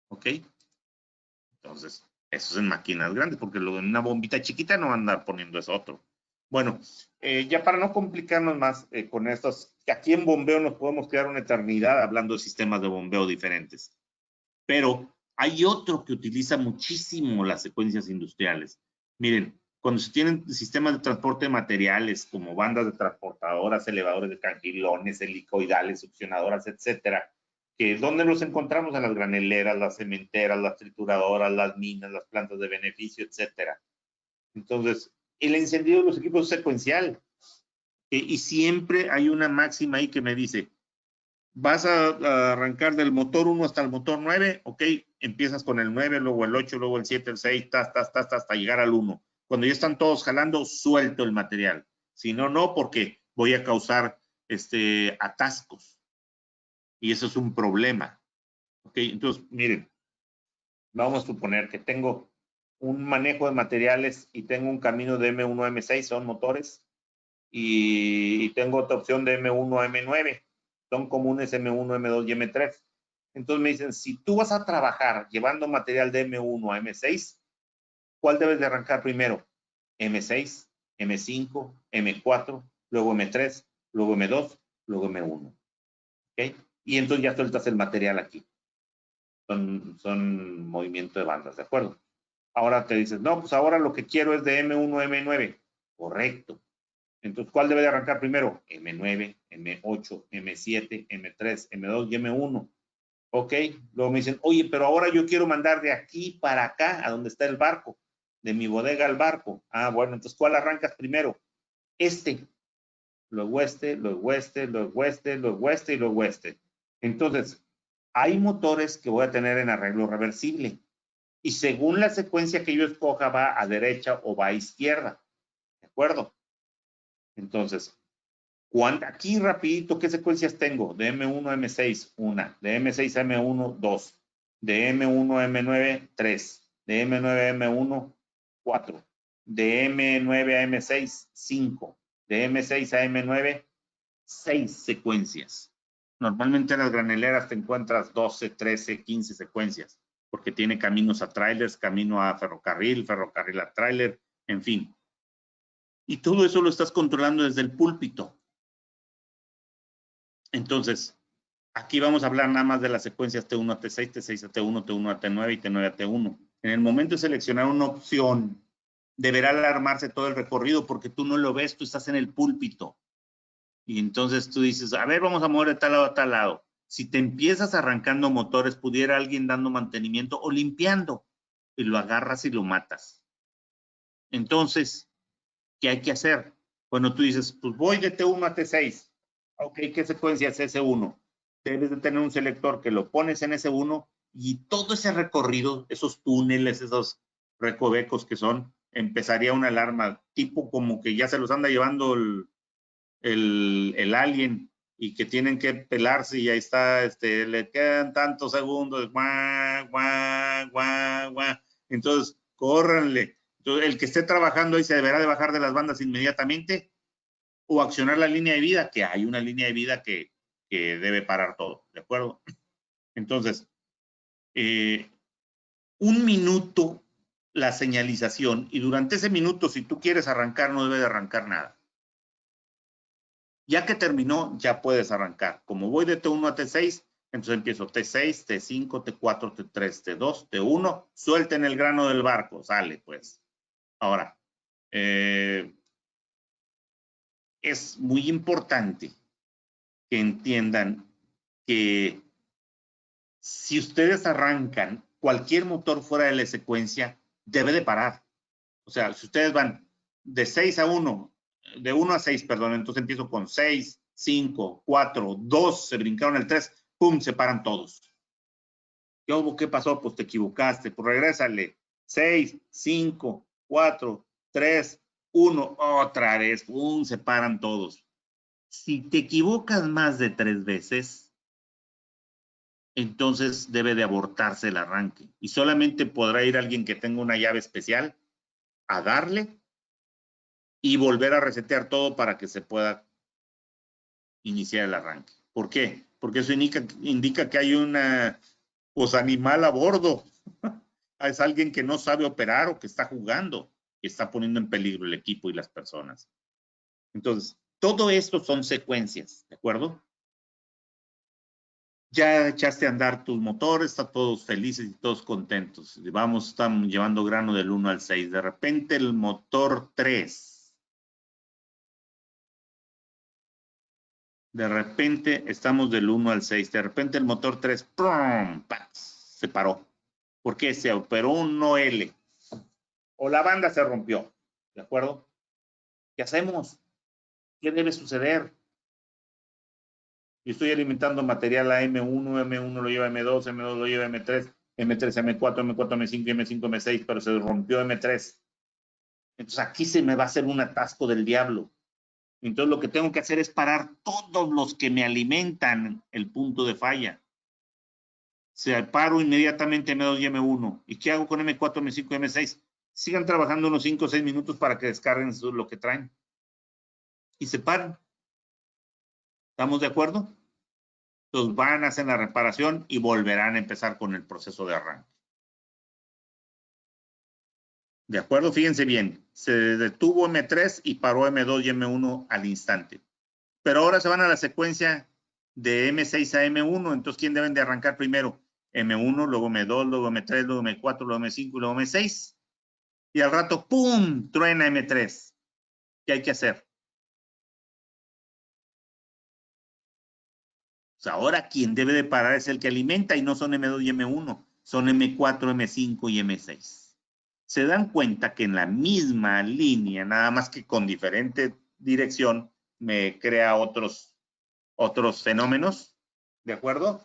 S3: ¿Ok? Entonces, eso es en máquinas grandes, porque en una bombita chiquita no van a andar poniendo eso otro. Bueno, ya para no complicarnos más con estos, aquí en bombeo nos podemos quedar una eternidad hablando de sistemas de bombeo diferentes. Pero hay otro que utiliza muchísimo las secuencias industriales. Miren, cuando se tienen sistemas de transporte de materiales como bandas de transportadoras, elevadores de cangilones, helicoidales, succionadoras, etcétera, que ¿dónde los encontramos? En las graneleras, las cementeras, las trituradoras, las minas, las plantas de beneficio, etcétera. Entonces, el encendido de los equipos es secuencial. Y siempre hay una máxima ahí que me dice, vas a arrancar del motor 1 hasta el motor 9, ok, empiezas con el 9, luego el 8, luego el 7, el 6, hasta llegar al 1. Cuando ya están todos jalando, suelto el material. Si no, no, porque voy a causar atascos. Y eso es un problema. Ok, entonces, miren, vamos a suponer que tengo un manejo de materiales y tengo un camino de M1 a M6, son motores, y tengo otra opción de M1 a M9. Son comunes M1, M2 y M3. Entonces me dicen, si tú vas a trabajar llevando material de M1 a M6, ¿cuál debes de arrancar primero? M6, M5, M4, luego M3, luego M2, luego M1. ¿Ok? Y entonces ya sueltas el material aquí. Son movimiento de bandas, ¿de acuerdo? Ahora te dices, no, pues ahora lo que quiero es de M1 a M9. Correcto. Entonces, ¿cuál debe de arrancar primero? M9, M8, M7, M3, M2 y M1. Ok, luego me dicen, oye, pero ahora yo quiero mandar de aquí para acá, a donde está el barco, de mi bodega al barco. Ah, bueno, entonces, ¿cuál arrancas primero? Luego luego y luego Entonces, hay motores que voy a tener en arreglo reversible. Y según la secuencia que yo escoja, va a derecha o va a izquierda. ¿De acuerdo? Entonces, aquí rapidito, ¿qué secuencias tengo? De M1 a M6, 1. De M6 a M1, 2. De M1 a M9, 3. De M9 a M1, 4. De M9 a M6, 5. De M6 a M9, 6 secuencias. Normalmente en las graneleras te encuentras 12, 13, 15 secuencias, porque tiene caminos a trailers, camino a ferrocarril, ferrocarril a trailer, en fin. Y todo eso lo estás controlando desde el púlpito. Entonces, aquí vamos a hablar nada más de las secuencias T1 a T6, T6 a T1, T1 a T9 y T9 a T1. En el momento de seleccionar una opción, deberá alarmarse todo el recorrido porque tú no lo ves, tú estás en el púlpito. Y entonces tú dices, a ver, vamos a mover de tal lado a tal lado. Si te empiezas arrancando motores, pudiera alguien dando mantenimiento o limpiando y lo agarras y lo matas. Entonces, ¿qué hay que hacer? Bueno, tú dices, pues voy de T1 a T6. Ok, ¿qué secuencia es S1? Debes de tener un selector que lo pones en S1 y todo ese recorrido, esos túneles, esos recovecos que son, empezaría una alarma tipo como que ya se los anda llevando el alien y que tienen que pelarse y ahí está, le quedan tantos segundos, guau, guau, guau, guau. Entonces, córranle. Entonces, el que esté trabajando ahí se deberá de bajar de las bandas inmediatamente o accionar la línea de vida, que hay una línea de vida que debe parar todo, ¿de acuerdo? Entonces, 1 minuto la señalización y durante ese minuto, si tú quieres arrancar, no debe de arrancar nada. Ya que terminó, ya puedes arrancar. Como voy de T1 a T6, entonces empiezo T6, T5, T4, T3, T2, T1, suelten el grano del barco, sale pues. Ahora, es muy importante que entiendan que si ustedes arrancan cualquier motor fuera de la secuencia, debe de parar. O sea, si ustedes van de 6 a 1, de 1 a 6, perdón, entonces empiezo con 6, 5, 4, 2, se brincaron el 3, ¡pum!, se paran todos. ¿Qué hubo? ¿Qué pasó? Pues te equivocaste, pues regrésale. 6, 5, 4, 3, 1, otra vez, ¡pum!, se paran todos. Si te equivocas más de 3 veces, entonces debe de abortarse el arranque. Y solamente podrá ir alguien que tenga una llave especial a darle y volver a resetear todo para que se pueda iniciar el arranque. ¿Por qué? Porque eso indica que hay una animal a bordo. Es alguien que no sabe operar o que está jugando y está poniendo en peligro el equipo y las personas. Entonces, todo esto son secuencias, ¿de acuerdo? Ya echaste a andar tus motores, están todos felices y todos contentos. Estamos llevando grano del 1 al 6. De repente el motor 3. De repente estamos del 1 al 6. De repente el motor 3 ¡pum!, se paró. ¿Por qué? Se operó un OL. O la banda se rompió. ¿De acuerdo? ¿Qué hacemos? ¿Qué debe suceder? Yo estoy alimentando material a M1, M1 lo lleva M2, M2 lo lleva M3, M3, M4, M4, M5, M5, M6, pero se rompió M3. Entonces aquí se me va a hacer un atasco del diablo. Entonces lo que tengo que hacer es parar todos los que me alimentan el punto de falla. Se paro inmediatamente M2 y M1. ¿Y qué hago con M4, M5 y M6? Sigan trabajando unos 5 o 6 minutos para que descarguen lo que traen. Y se paran. ¿Estamos de acuerdo? Entonces van, hacen la reparación y volverán a empezar con el proceso de arranque. ¿De acuerdo? Fíjense bien. Se detuvo M3 y paró M2 y M1 al instante. Pero ahora se van a la secuencia de M6 a M1. Entonces, ¿quién deben de arrancar primero? M1, luego M2, luego M3, luego M4, luego M5, luego M6. Y al rato, ¡pum!, truena M3. ¿Qué hay que hacer? Pues ahora quien debe de parar es el que alimenta y no son M2 y M1. Son M4, M5 y M6. Se dan cuenta que en la misma línea, nada más que con diferente dirección, me crea otros fenómenos. ¿De acuerdo?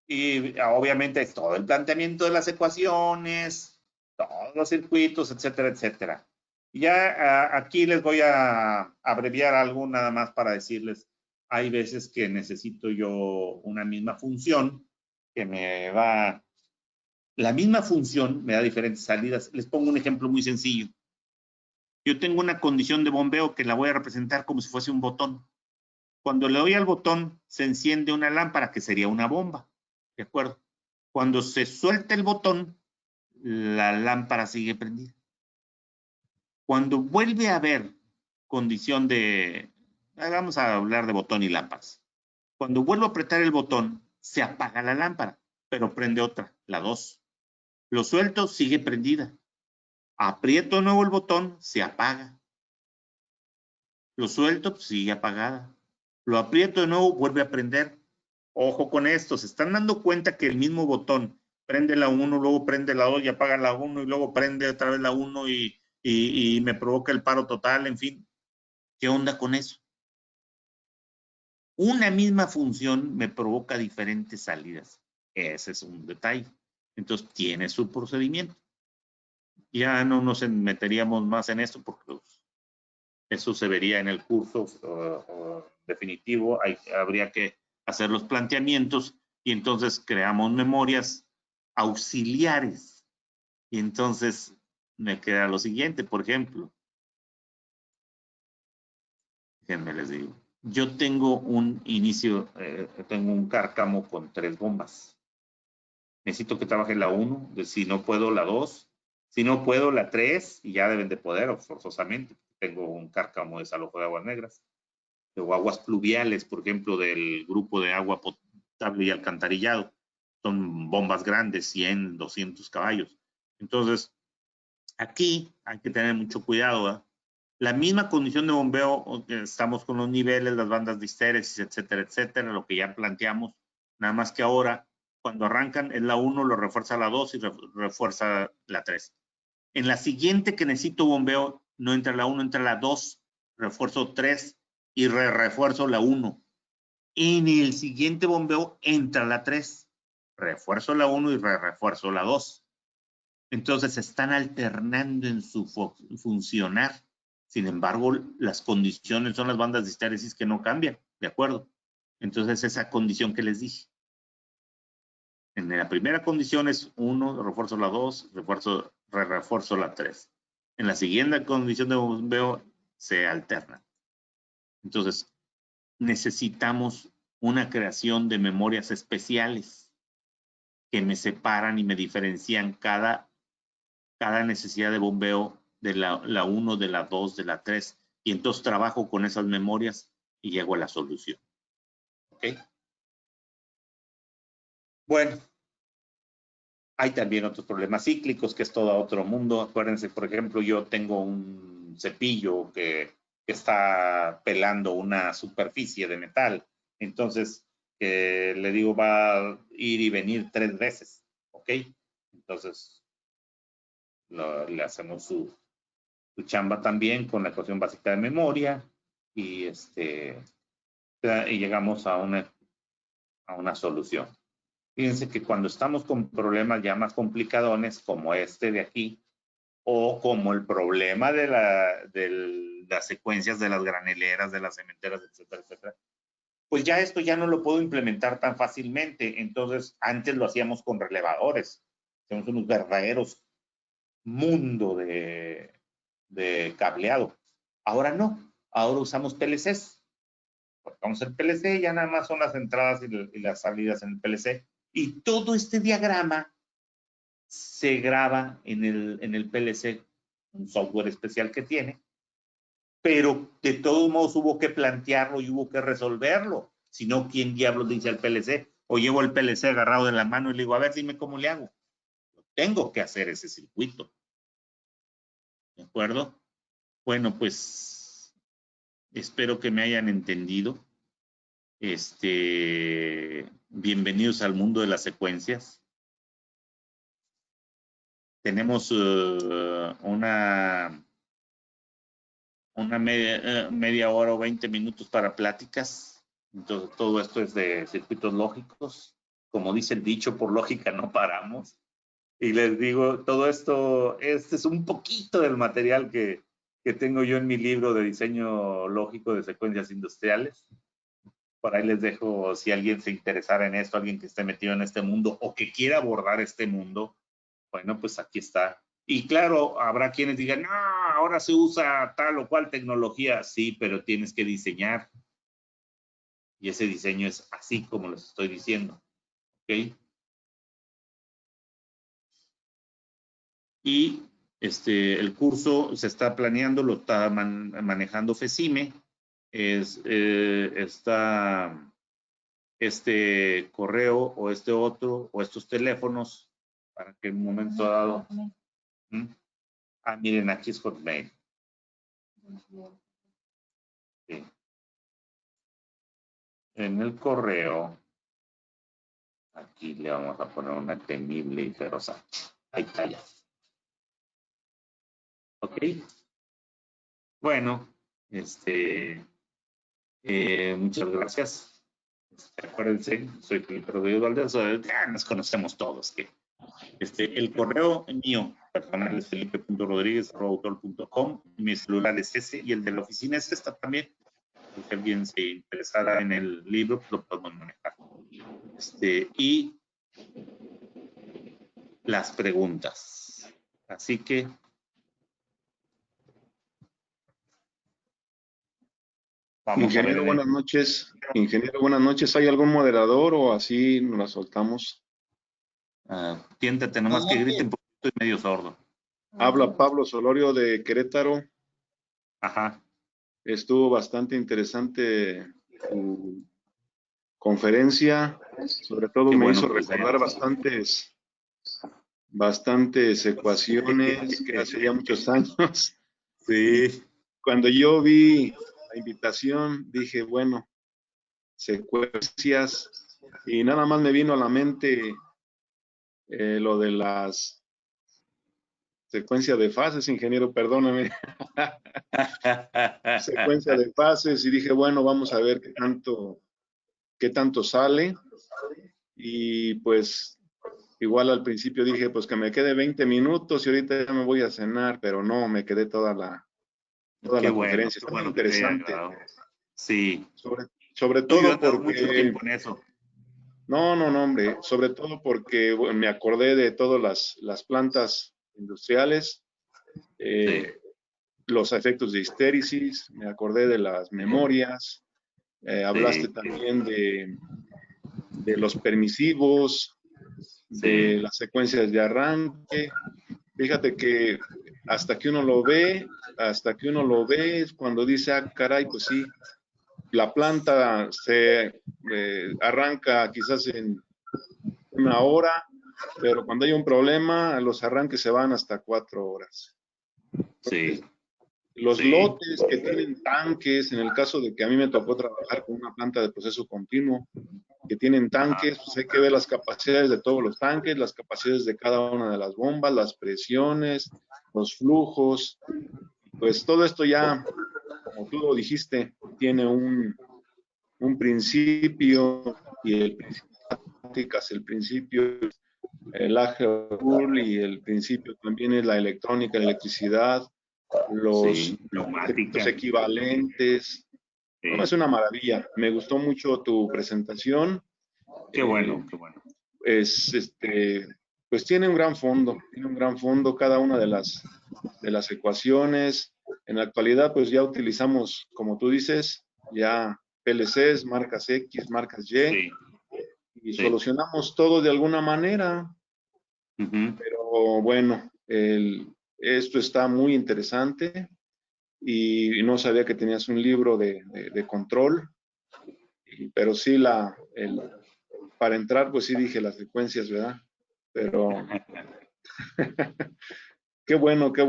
S3: Y obviamente es todo el planteamiento de las ecuaciones, todos los circuitos, etcétera, etcétera. Ya aquí les voy a abreviar algo nada más para decirles, hay veces que necesito yo una misma función que me va, la misma función me da diferentes salidas. Les pongo un ejemplo muy sencillo. Yo tengo una condición de bombeo que la voy a representar como si fuese un botón. Cuando le doy al botón, se enciende una lámpara que sería una bomba. ¿De acuerdo? Cuando se suelta el botón, la lámpara sigue prendida. Cuando vuelve a haber condición de, vamos a hablar de botón y lámparas. Cuando vuelvo a apretar el botón, se apaga la lámpara, pero prende otra, la 2. Lo suelto, sigue prendida. Aprieto de nuevo el botón, se apaga. Lo suelto, sigue apagada. Lo aprieto de nuevo, vuelve a prender. Ojo con esto, se están dando cuenta que el mismo botón prende la 1, luego prende la 2 y apaga la 1 y luego prende otra vez la 1 y me provoca el paro total, en fin. ¿Qué onda con eso? Una misma función me provoca diferentes salidas. Ese es un detalle. Entonces, tiene su procedimiento. Ya no nos meteríamos más en esto porque Eso se vería en el curso definitivo. Habría que hacer los planteamientos y entonces creamos memorias auxiliares. Y entonces me queda lo siguiente, por ejemplo. Déjenme les digo. Yo tengo un inicio, tengo un cárcamo con 3 bombas. Necesito que trabaje la 1, si no puedo la 2, si no puedo la 3, y ya deben de poder forzosamente. Tengo un cárcamo de desalojo de aguas negras, o aguas pluviales, por ejemplo, del grupo de agua potable y alcantarillado. Son bombas grandes, 100, 200 caballos. Entonces, aquí hay que tener mucho cuidado, ¿eh? La misma condición de bombeo, estamos con los niveles, las bandas de histéresis, etcétera, etcétera, lo que ya planteamos, nada más que ahora, cuando arrancan es la 1, lo refuerza la 2 y refuerza la 3. En la siguiente que necesito bombeo, no entra la 1, entra la 2, refuerzo 3 y refuerzo la 1. En el siguiente bombeo entra la 3, refuerzo la 1 y refuerzo la 2. Entonces están alternando en su funcionar. Sin embargo, las condiciones son las bandas de histéresis que no cambian, ¿de acuerdo? Entonces, esa condición que les dije. En la primera condición es 1, refuerzo la 2, refuerzo la 3. En la siguiente condición de bombeo se alternan. Entonces, necesitamos una creación de memorias especiales que me separan y me diferencian cada necesidad de bombeo de la 1, de la 2, de la 3, y entonces trabajo con esas memorias y llego a la solución. ¿Ok? Bueno, hay también otros problemas cíclicos, que es todo otro mundo. Acuérdense, por ejemplo, yo tengo un cepillo que está pelando una superficie de metal. Entonces, le digo, va a ir y venir 3 veces. ¿Ok? Entonces, le hacemos su chamba también con la ecuación básica de memoria y llegamos a una solución. Fíjense que cuando estamos con problemas ya más complicadones, como este de aquí, o como el problema de las secuencias de las graneleras, de las cementeras, etcétera, etcétera, pues ya esto ya no lo puedo implementar tan fácilmente. Entonces, antes lo hacíamos con relevadores. Tenemos unos verdaderos mundo de cableado. Ahora no, ahora usamos PLCs. Cortamos el PLC, ya nada más son las entradas y las salidas en el PLC. Y todo este diagrama se graba en el PLC, un software especial que tiene, pero de todos modos hubo que plantearlo y hubo que resolverlo. Si no, ¿quién diablos dice al PLC? O llevo el PLC agarrado de la mano y le digo, a ver, dime cómo le hago. Tengo que hacer ese circuito. ¿De acuerdo? Bueno, pues espero que me hayan entendido. Bienvenidos al mundo de las secuencias. Tenemos una media hora o 20 minutos para pláticas. Entonces, todo esto es de circuitos lógicos. Como dice el dicho, por lógica no paramos. Y les digo, todo esto, este es un poquito del material que tengo yo en mi libro de diseño lógico de secuencias industriales. Por ahí les dejo, si alguien se interesara en esto, alguien que esté metido en este mundo o que quiera abordar este mundo, bueno, pues aquí está. Y claro, habrá quienes digan, no, ahora se usa tal o cual tecnología. Sí, pero tienes que diseñar. Y ese diseño es así como les estoy diciendo. ¿Ok? Y el curso se está planeando, lo está manejando FECIME. Está este correo o este otro o estos teléfonos para que en un momento dado. Miren, aquí es Hotmail. Sí. En el correo, aquí le vamos a poner una temible y feroz. Ahí está ya. Ok. Bueno, muchas gracias. Acuérdense, soy Felipe Rodríguez Valdez, ya nos conocemos todos. El correo mío personal es felipe.rodriguez@autor.com. Mi celular es ese y el de la oficina es esta también. Si alguien se interesara en el libro, pues lo podemos manejar. Y las preguntas. Así que vamos
S4: Ingeniero,
S3: a ver.
S4: buenas noches. Ingeniero, buenas noches. ¿Hay algún moderador o así nos la soltamos?
S3: Tiéntate nomás que griten porque estoy medio sordo.
S4: Habla Pablo Solorio de Querétaro.
S3: Ajá.
S4: Estuvo bastante interesante su conferencia. Sobre todo
S3: Qué
S4: me
S3: bueno
S4: hizo
S3: que sea.
S4: recordar bastantes ecuaciones que hace ya muchos años.
S3: Sí.
S4: Cuando yo vi la invitación, dije, bueno, secuencias, y nada más me vino a la mente lo de las secuencias de fases, ingeniero, perdóname. Secuencia de fases, y dije, bueno, vamos a ver qué tanto sale. Y pues igual al principio dije, pues que me quede 20 minutos y ahorita ya me voy a cenar, pero no, me quedé toda la conferencia. Está muy interesante.
S3: Sí.
S4: Sobre
S3: Tú, yo he
S4: todo
S3: andado mucho
S4: porque...
S3: tiempo en eso.
S4: No, hombre, sobre todo porque bueno, me acordé de todas las plantas industriales,
S3: Sí.
S4: los efectos de histéresis, me acordé de las memorias, hablaste
S3: Sí.
S4: también de los permisivos, de las secuencias de arranque. Fíjate que hasta que uno lo ve, es cuando dice, ah, caray, pues sí, la planta se arranca quizás en 1 hora, pero cuando hay un problema, los arranques se van hasta 4 horas.
S3: Sí.
S4: Los
S3: Sí.
S4: lotes que tienen tanques, en el caso de que a mí me tocó trabajar con una planta de proceso continuo, que tienen tanques, pues hay que ver las capacidades de todos los tanques, las capacidades de cada una de las bombas, las presiones, los flujos. Pues todo esto ya, como tú lo dijiste, tiene un principio, y el principio, el álgebra, y el principio también es la electrónica, la electricidad, los circuitos equivalentes.
S3: Sí.
S4: No, es una maravilla. Me gustó mucho tu presentación.
S3: Qué bueno, qué bueno.
S4: Pues tiene un gran fondo, cada una de las ecuaciones. En la actualidad, pues ya utilizamos, como tú dices, ya PLCs, marcas X, marcas Y,
S3: Sí.
S4: y solucionamos todo de alguna manera. Pero bueno, esto está muy interesante, y no sabía que tenías un libro de control, pero sí para entrar, pues sí dije las secuencias, ¿verdad? Pero qué bueno
S3: Pues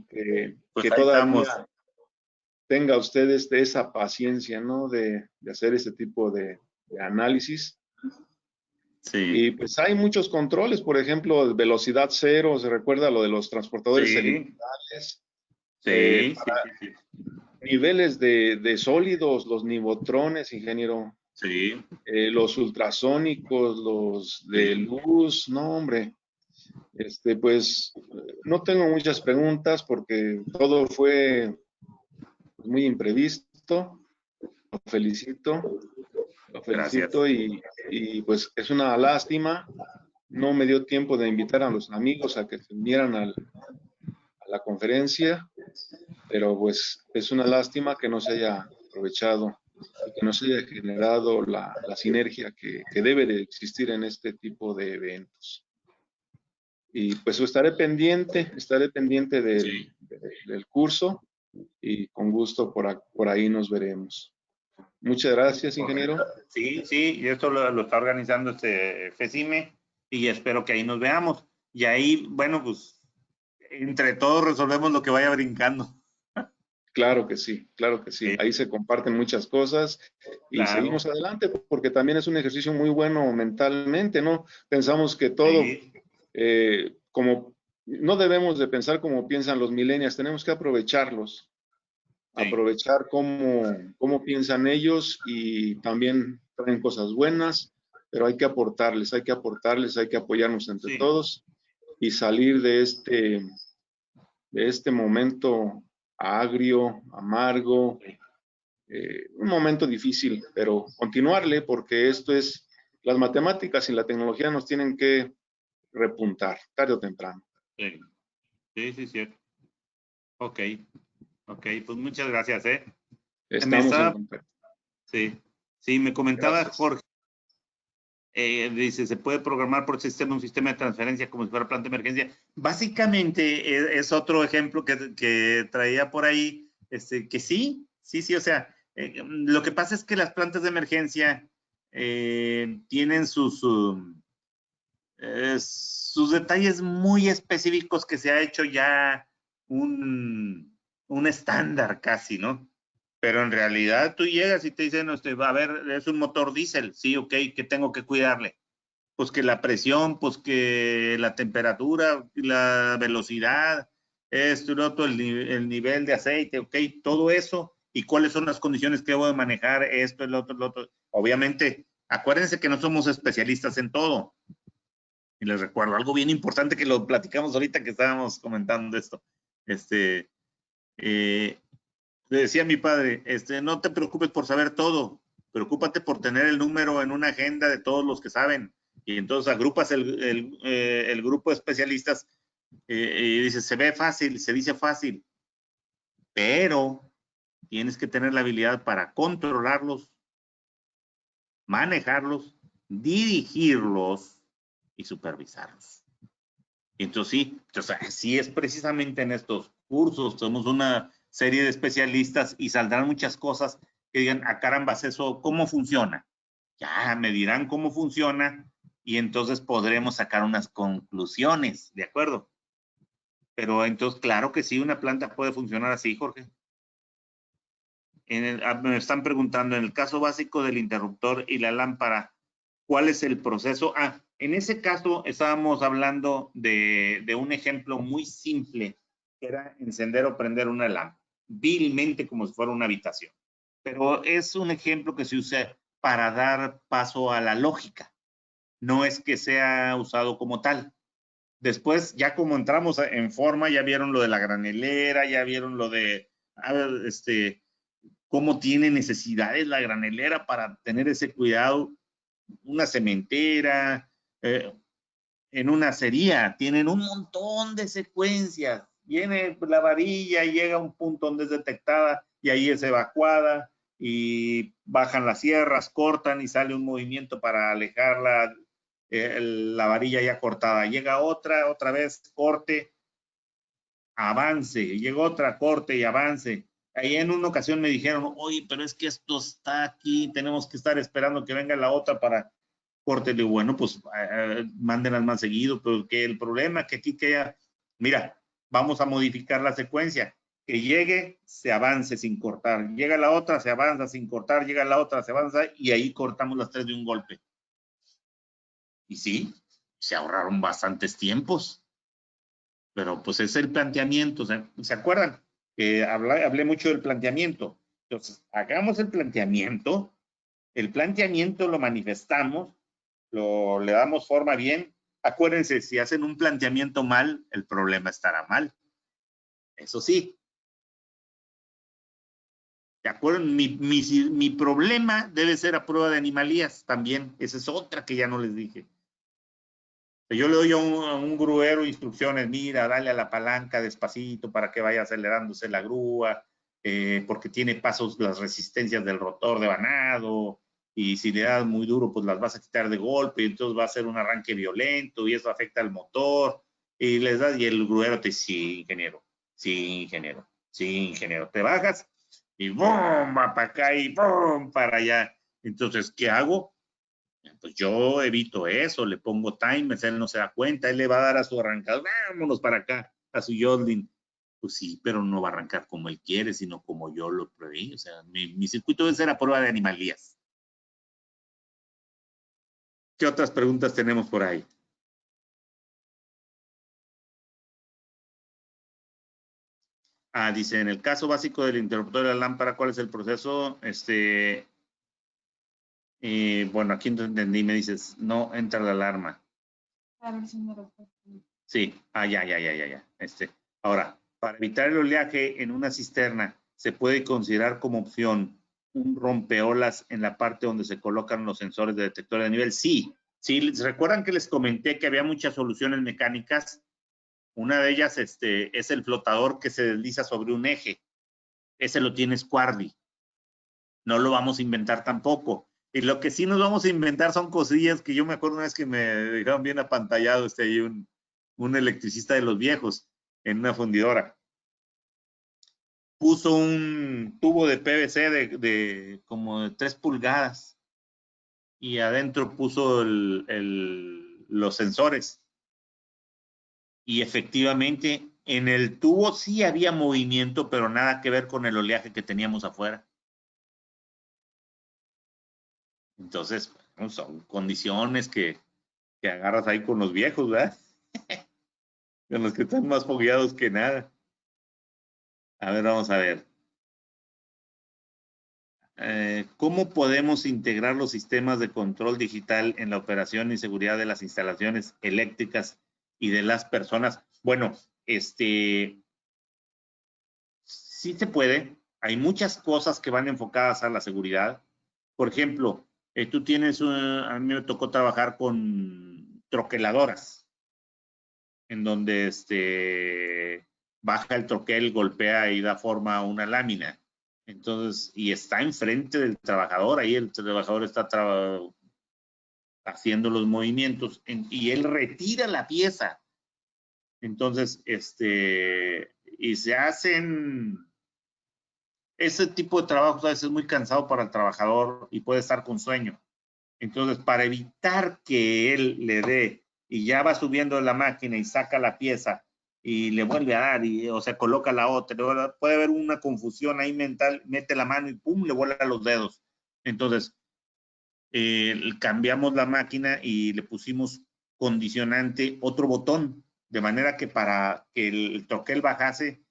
S4: que
S3: ahí
S4: todavía
S3: estamos.
S4: tenga ustedes esa paciencia, ¿no? De hacer ese tipo de análisis.
S3: Sí.
S4: Y pues hay muchos controles, por ejemplo, velocidad cero, se recuerda lo de los transportadores helicoidales.
S3: Sí.
S4: Niveles de sólidos, los nivotrones, ingeniero.
S3: Sí.
S4: Los ultrasónicos, los de luz, no, hombre. Pues no tengo muchas preguntas porque todo fue muy imprevisto. Lo felicito,
S3: Gracias.
S4: y pues es una lástima. No me dio tiempo de invitar a los amigos a que se unieran a la conferencia, pero pues es una lástima que no se haya aprovechado y que no se haya generado la sinergia que debe de existir en este tipo de eventos. Y pues estaré pendiente del curso, y con gusto por ahí nos veremos. Muchas gracias, ingeniero.
S3: Sí, y esto lo está organizando FECIME, y espero que ahí nos veamos. Y ahí, bueno, pues entre todos resolvemos lo que vaya brincando.
S4: Claro que sí. Ahí se comparten muchas cosas y seguimos adelante, porque también es un ejercicio muy bueno mentalmente, ¿no? Pensamos que todo, como no debemos de pensar como piensan los millennials, tenemos que aprovecharlos, aprovechar cómo piensan ellos, y también traen cosas buenas, pero hay que aportarles, hay que apoyarnos entre todos. y salir de este momento agrio, amargo, un momento difícil, pero continuarle porque esto es, las matemáticas y la tecnología nos tienen que repuntar tarde o temprano.
S3: Sí, sí, cierto. Ok, pues muchas gracias,
S4: Estamos en contacto.
S3: Sí, me comentaba
S4: Gracias.
S3: Jorge, dice, se puede programar por sistema un sistema de transferencia como si fuera planta de emergencia. Básicamente es otro ejemplo que traía por ahí, que sí, o sea, lo que pasa es que las plantas de emergencia tienen sus detalles muy específicos que se ha hecho ya un estándar casi, ¿no? Pero en realidad tú llegas y te dicen, a ver, es un motor diésel, sí, ok, ¿qué tengo que cuidarle? Pues que la presión, pues que la temperatura, la velocidad, esto y lo otro, el nivel de aceite, ok, todo eso, y cuáles son las condiciones que debo de manejar, esto, el otro, lo otro. Obviamente, acuérdense que no somos especialistas en todo. Y les recuerdo algo bien importante que lo platicamos ahorita que estábamos comentando esto. Le decía a mi padre, no te preocupes por saber todo, preocúpate por tener el número en una agenda de todos los que saben. Y entonces agrupas el grupo de especialistas y dices, se ve fácil, se dice fácil, pero tienes que tener la habilidad para controlarlos, manejarlos, dirigirlos y supervisarlos. Entonces sí, así es precisamente en estos cursos. Somos una serie de especialistas y saldrán muchas cosas que digan, carambas, eso, ¿cómo funciona? Ya me dirán cómo funciona y entonces podremos sacar unas conclusiones, ¿de acuerdo? Pero entonces, claro que sí, una planta puede funcionar así, Jorge. Me están preguntando, en el caso básico del interruptor y la lámpara, ¿cuál es el proceso? En ese caso estábamos hablando de un ejemplo muy simple, que era encender o prender una lámpara, vilmente como si fuera una habitación. Pero es un ejemplo que se usa para dar paso a la lógica. No es que sea usado como tal. Después, ya como entramos en forma, ya vieron lo de la granelera, ya vieron lo de, cómo tiene necesidades la granelera para tener ese cuidado. Una cementera, en una acería, tienen un montón de secuencias. Viene la varilla y llega a un punto donde es detectada y ahí es evacuada y bajan las sierras, cortan y sale un movimiento para alejar la varilla ya cortada. Llega otra vez, corte, avance. Llega otra, corte y avance. Ahí en una ocasión me dijeron, oye, pero es que esto está aquí, tenemos que estar esperando que venga la otra para córtele. Bueno, pues mándenlas más seguido, pero que el problema es que aquí queda, mira, vamos a modificar la secuencia, que llegue, se avance sin cortar, llega la otra, se avanza sin cortar, llega la otra, se avanza y ahí cortamos las tres de un golpe. Y sí, se ahorraron bastantes tiempos, pero pues es el planteamiento, ¿se acuerdan? Que hablé mucho del planteamiento. Entonces, hagamos el planteamiento lo manifestamos, le damos forma bien. Acuérdense, si hacen un planteamiento mal, el problema estará mal. Eso sí. ¿De acuerdo? Mi problema debe ser a prueba de animalías también. Esa es otra que ya no les dije. Yo le doy a un gruero instrucciones, mira, dale a la palanca despacito para que vaya acelerándose la grúa, porque tiene pasos las resistencias del rotor de vanado, y si le das muy duro, pues las vas a quitar de golpe, y entonces va a ser un arranque violento, y eso afecta al motor, y les das, y el gruero te dice, sí, ingeniero, sí, ingeniero, sí, ingeniero. Te bajas, y ¡bum! Va para acá, y ¡bum! Para allá. Entonces, ¿qué hago? Pues yo evito eso, le pongo timers, él no se da cuenta, él le va a dar a su arrancador, vámonos para acá, a su Jolin. Pues sí, pero no va a arrancar como él quiere, sino como yo lo preví. O sea, mi circuito debe ser a prueba de animalías. ¿Qué otras preguntas tenemos por ahí? Dice, en el caso básico del interruptor de la lámpara, ¿cuál es el proceso? Bueno, aquí no entendí, me dices, no entra la alarma. Sí, ya. Ahora, para evitar el oleaje en una cisterna, se puede considerar como opción un rompeolas en la parte donde se colocan los sensores de detector de nivel. Sí, recuerdan que les comenté que había muchas soluciones mecánicas. Una de ellas es el flotador que se desliza sobre un eje. Ese lo tiene Squardi. No lo vamos a inventar tampoco. Y lo que sí nos vamos a inventar son cosillas que yo me acuerdo una vez que me dejaron bien apantallado ahí un electricista de los viejos en una fundidora. Puso un tubo de PVC de como de 3 pulgadas y adentro puso los sensores. Y efectivamente en el tubo sí había movimiento, pero nada que ver con el oleaje que teníamos afuera. Entonces, bueno, son condiciones que agarras ahí con los viejos, ¿verdad? Con los que están más fogueados que nada. A ver, vamos a ver. ¿Cómo podemos integrar los sistemas de control digital en la operación y seguridad de las instalaciones eléctricas y de las personas? Bueno, sí se puede. Hay muchas cosas que van enfocadas a la seguridad. Por ejemplo, tú tienes, a mí me tocó trabajar con troqueladoras, en donde baja el troquel, golpea y da forma a una lámina. Entonces, y está enfrente del trabajador, ahí el trabajador está haciendo los movimientos y él retira la pieza. Entonces, y se hacen ese tipo de trabajos a veces es muy cansado para el trabajador y puede estar con sueño. Entonces, para evitar que él le dé y ya va subiendo la máquina y saca la pieza y le vuelve a dar, o sea, coloca la otra, puede haber una confusión ahí mental, mete la mano y pum, le vuela los dedos. Entonces, cambiamos la máquina y le pusimos condicionante, otro botón, de manera que para que el troquel bajase,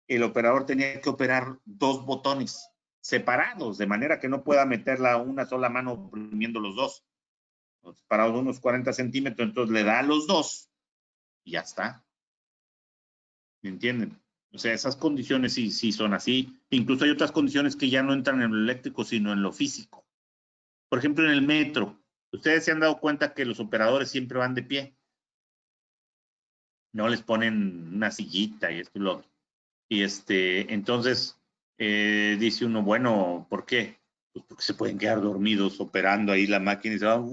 S3: el operador tenía que operar 2 botones separados, de manera que no pueda meterla una sola mano oprimiendo los dos. Separados unos 40 centímetros, entonces le da a los 2 y ya está. ¿Me entienden? O sea, esas condiciones sí son así. Incluso hay otras condiciones que ya no entran en lo eléctrico, sino en lo físico. Por ejemplo, en el metro. Ustedes se han dado cuenta que los operadores siempre van de pie. No les ponen una sillita y esto y lo otro. Y entonces dice uno, bueno, ¿por qué? Pues porque se pueden quedar dormidos operando ahí la máquina y se va,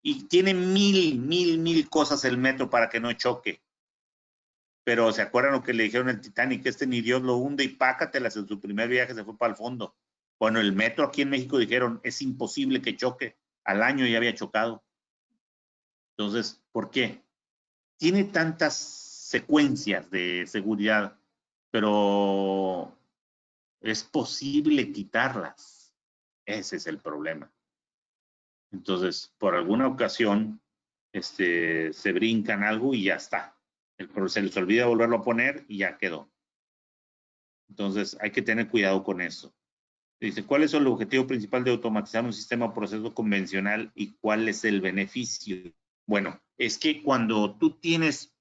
S3: y tiene mil cosas el metro para que no choque. Pero ¿se acuerdan lo que le dijeron al Titanic? Ni Dios lo hunde y pácatelas, en su primer viaje se fue para el fondo. Bueno, el metro aquí en México dijeron, es imposible que choque. Al año ya había chocado. Entonces, ¿por qué? Tiene tantas secuencias de seguridad, pero es posible quitarlas. Ese es el problema. Entonces, por alguna ocasión, se brincan algo y ya está. Se les olvida volverlo a poner y ya quedó. Entonces, hay que tener cuidado con eso. Dice, ¿cuál es el objetivo principal de automatizar un sistema o proceso convencional y cuál es el beneficio? Bueno, es que cuando tú tienes,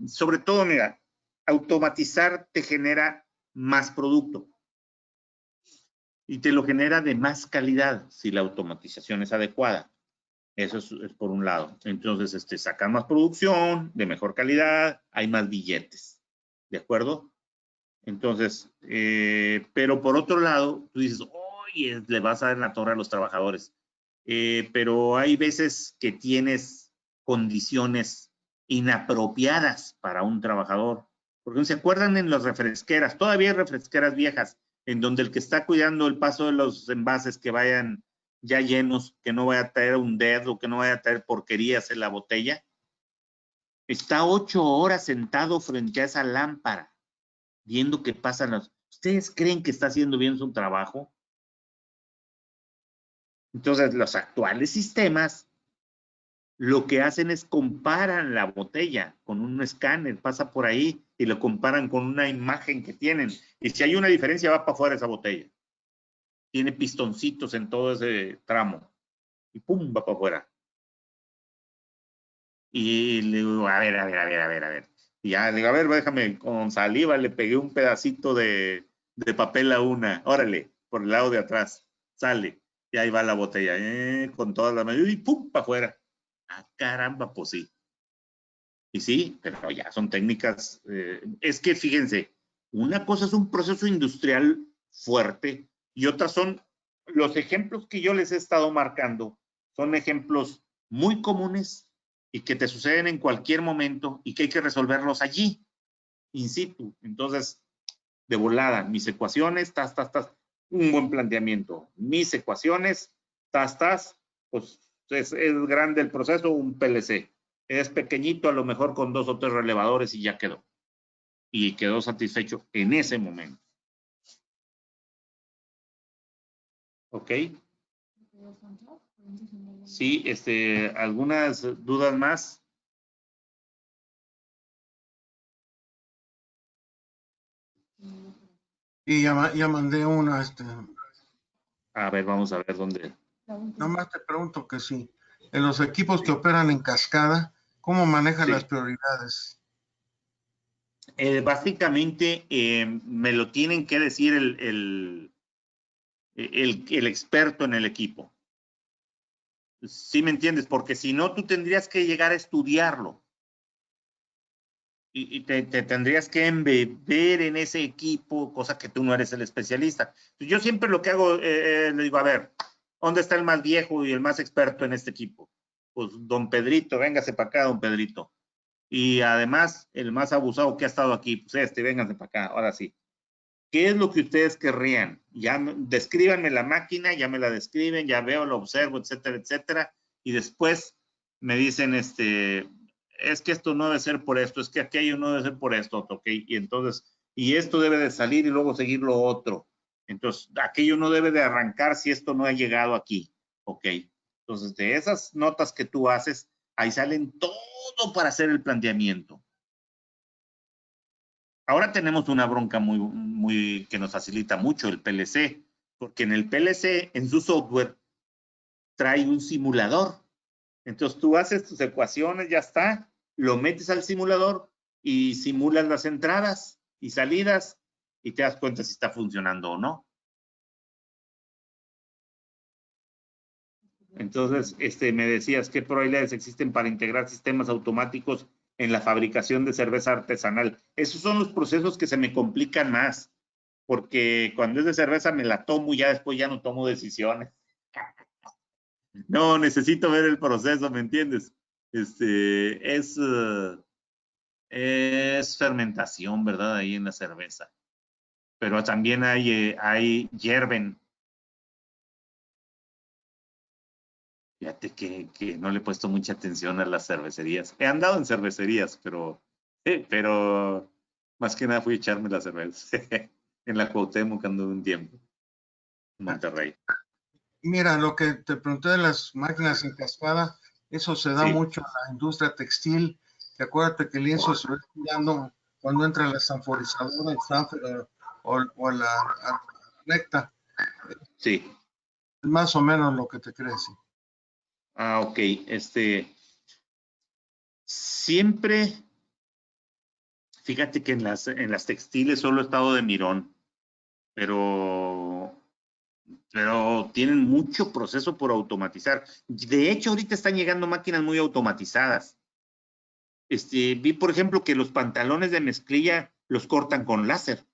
S3: sobre todo, mira, automatizar te genera más producto y te lo genera de más calidad si la automatización es adecuada. Eso es por un lado. Entonces, sacan más producción, de mejor calidad, hay más billetes. ¿De acuerdo? Entonces, pero por otro lado, tú dices, oye, le vas a dar la torre a los trabajadores. Pero hay veces que tienes condiciones inapropiadas para un trabajador. Porque se acuerdan en las refresqueras, todavía hay refresqueras viejas, en donde el que está cuidando el paso de los envases que vayan ya llenos, que no vaya a traer un dedo, que no vaya a traer porquerías en la botella, está 8 horas sentado frente a esa lámpara, viendo que pasan los... ¿Ustedes creen que está haciendo bien su trabajo? Entonces, los actuales sistemas lo que hacen es comparan la botella con un escáner, pasa por ahí y lo comparan con una imagen que tienen. Y si hay una diferencia, va para afuera esa botella. Tiene pistoncitos en todo ese tramo. Y pum, va para afuera. Y le digo, a ver. Y ya le digo, a ver, déjame, con saliva le pegué un pedacito de papel a una. Órale, por el lado de atrás. Sale. Y ahí va la botella, con todas las manos, y pum, para afuera. Ah, caramba, pues sí. Y sí, pero ya son técnicas. Es que fíjense, una cosa es un proceso industrial fuerte y otras son los ejemplos que yo les he estado marcando. Son ejemplos muy comunes y que te suceden en cualquier momento y que hay que resolverlos allí, in situ. Entonces, de volada, mis ecuaciones, un buen planteamiento. Mis ecuaciones, pues es grande el proceso, un PLC. Es pequeñito, a lo mejor con 2 o 3 relevadores y ya quedó. Y quedó satisfecho en ese momento. ¿Ok? Sí, ¿algunas dudas más?
S5: Y ya mandé una,
S3: A ver, vamos a ver dónde.
S5: nomás te pregunto que sí. En los equipos que operan en cascada, ¿cómo manejan
S3: Sí.
S5: las prioridades?
S3: Básicamente, me lo tienen que decir el experto en el equipo. ¿Sí me entiendes? Porque si no, tú tendrías que llegar a estudiarlo. Y te tendrías que embeber en ese equipo, cosa que tú no eres el especialista. Yo siempre lo que hago, le digo, a ver, ¿dónde está el más viejo y el más experto en este equipo? Pues don Pedrito, véngase para acá, don Pedrito. Y además, el más abusado que ha estado aquí, pues véngase para acá, ahora sí. ¿Qué es lo que ustedes querrían? Ya descríbanme la máquina, ya me la describen, ya veo, lo observo, etcétera, etcétera. Y después me dicen, es que esto no debe ser por esto, es que aquello no debe ser por esto, ¿ok? Y entonces, y esto debe de salir y luego seguir lo otro. Entonces, aquello no debe de arrancar si esto no ha llegado aquí, ¿ok? Entonces, de esas notas que tú haces, ahí salen todo para hacer el planteamiento. Ahora tenemos una bronca muy que nos facilita mucho el PLC, porque en el PLC, en su software, trae un simulador. Entonces tú haces tus ecuaciones, ya está, lo metes al simulador y simulas las entradas y salidas y te das cuenta si está funcionando o no. Entonces, me decías, ¿qué probabilidades existen para integrar sistemas automáticos en la fabricación de cerveza artesanal? Esos son los procesos que se me complican más, porque cuando es de cerveza me la tomo y ya después ya no tomo decisiones. No, necesito ver el proceso, ¿me entiendes? Es fermentación, ¿verdad? Ahí en la cerveza. Pero también hay hierven. Fíjate que no le he puesto mucha atención a las cervecerías. He andado en cervecerías, pero más que nada fui a echarme la cerveza. En la Cuauhtémoc anduve un tiempo. En Monterrey.
S5: Mira, lo que te pregunté de las máquinas en cascada, eso se da
S3: Sí.
S5: mucho en la industria textil. Que acuérdate que el lienzo se va estirando cuando entra la sanforizadora, el sanfer o la recta.
S3: Sí.
S5: Más o menos lo que te crees. Sí.
S3: Ah, ok. Siempre, fíjate que en las textiles solo he estado de mirón, pero tienen mucho proceso por automatizar. De hecho, ahorita están llegando máquinas muy automatizadas. Vi, por ejemplo, que los pantalones de mezclilla los cortan con láser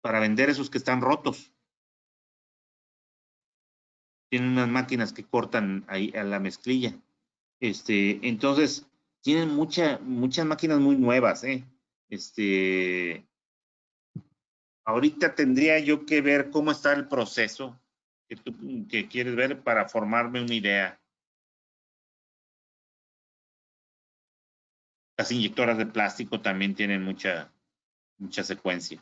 S3: para vender esos que están rotos. Tienen unas máquinas que cortan ahí a la mezclilla. Entonces, tienen muchas máquinas muy nuevas, ahorita tendría yo que ver cómo está el proceso que quieres ver para formarme una idea. Las inyectoras de plástico también tienen mucha secuencia.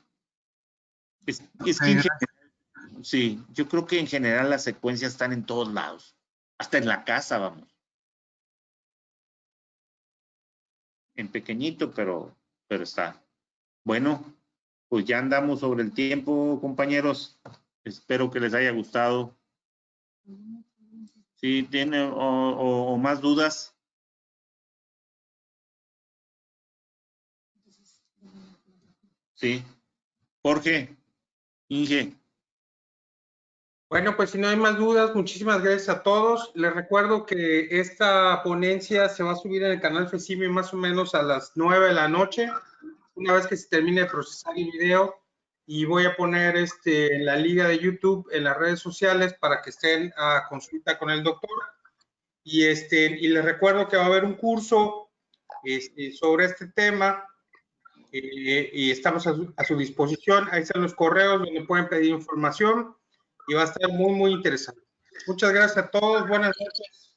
S3: Es que en general, sí, yo creo que en general las secuencias están en todos lados, hasta en la casa, vamos. En pequeñito, pero está. Bueno, pues ya andamos sobre el tiempo, compañeros. Espero que les haya gustado. Si tienen o más dudas. Sí. Jorge, Inge.
S2: Bueno, pues si no hay más dudas, muchísimas gracias a todos. Les recuerdo que esta ponencia se va a subir en el canal FECIMI más o menos a las 9 de la noche, una vez que se termine de procesar el video, y voy a poner en la liga de YouTube en las redes sociales para que estén a consulta con el doctor. Y les recuerdo que va a haber un curso sobre este tema y estamos a su disposición. Ahí están los correos donde pueden pedir información y va a estar muy, muy interesante. Muchas gracias a todos. Buenas noches.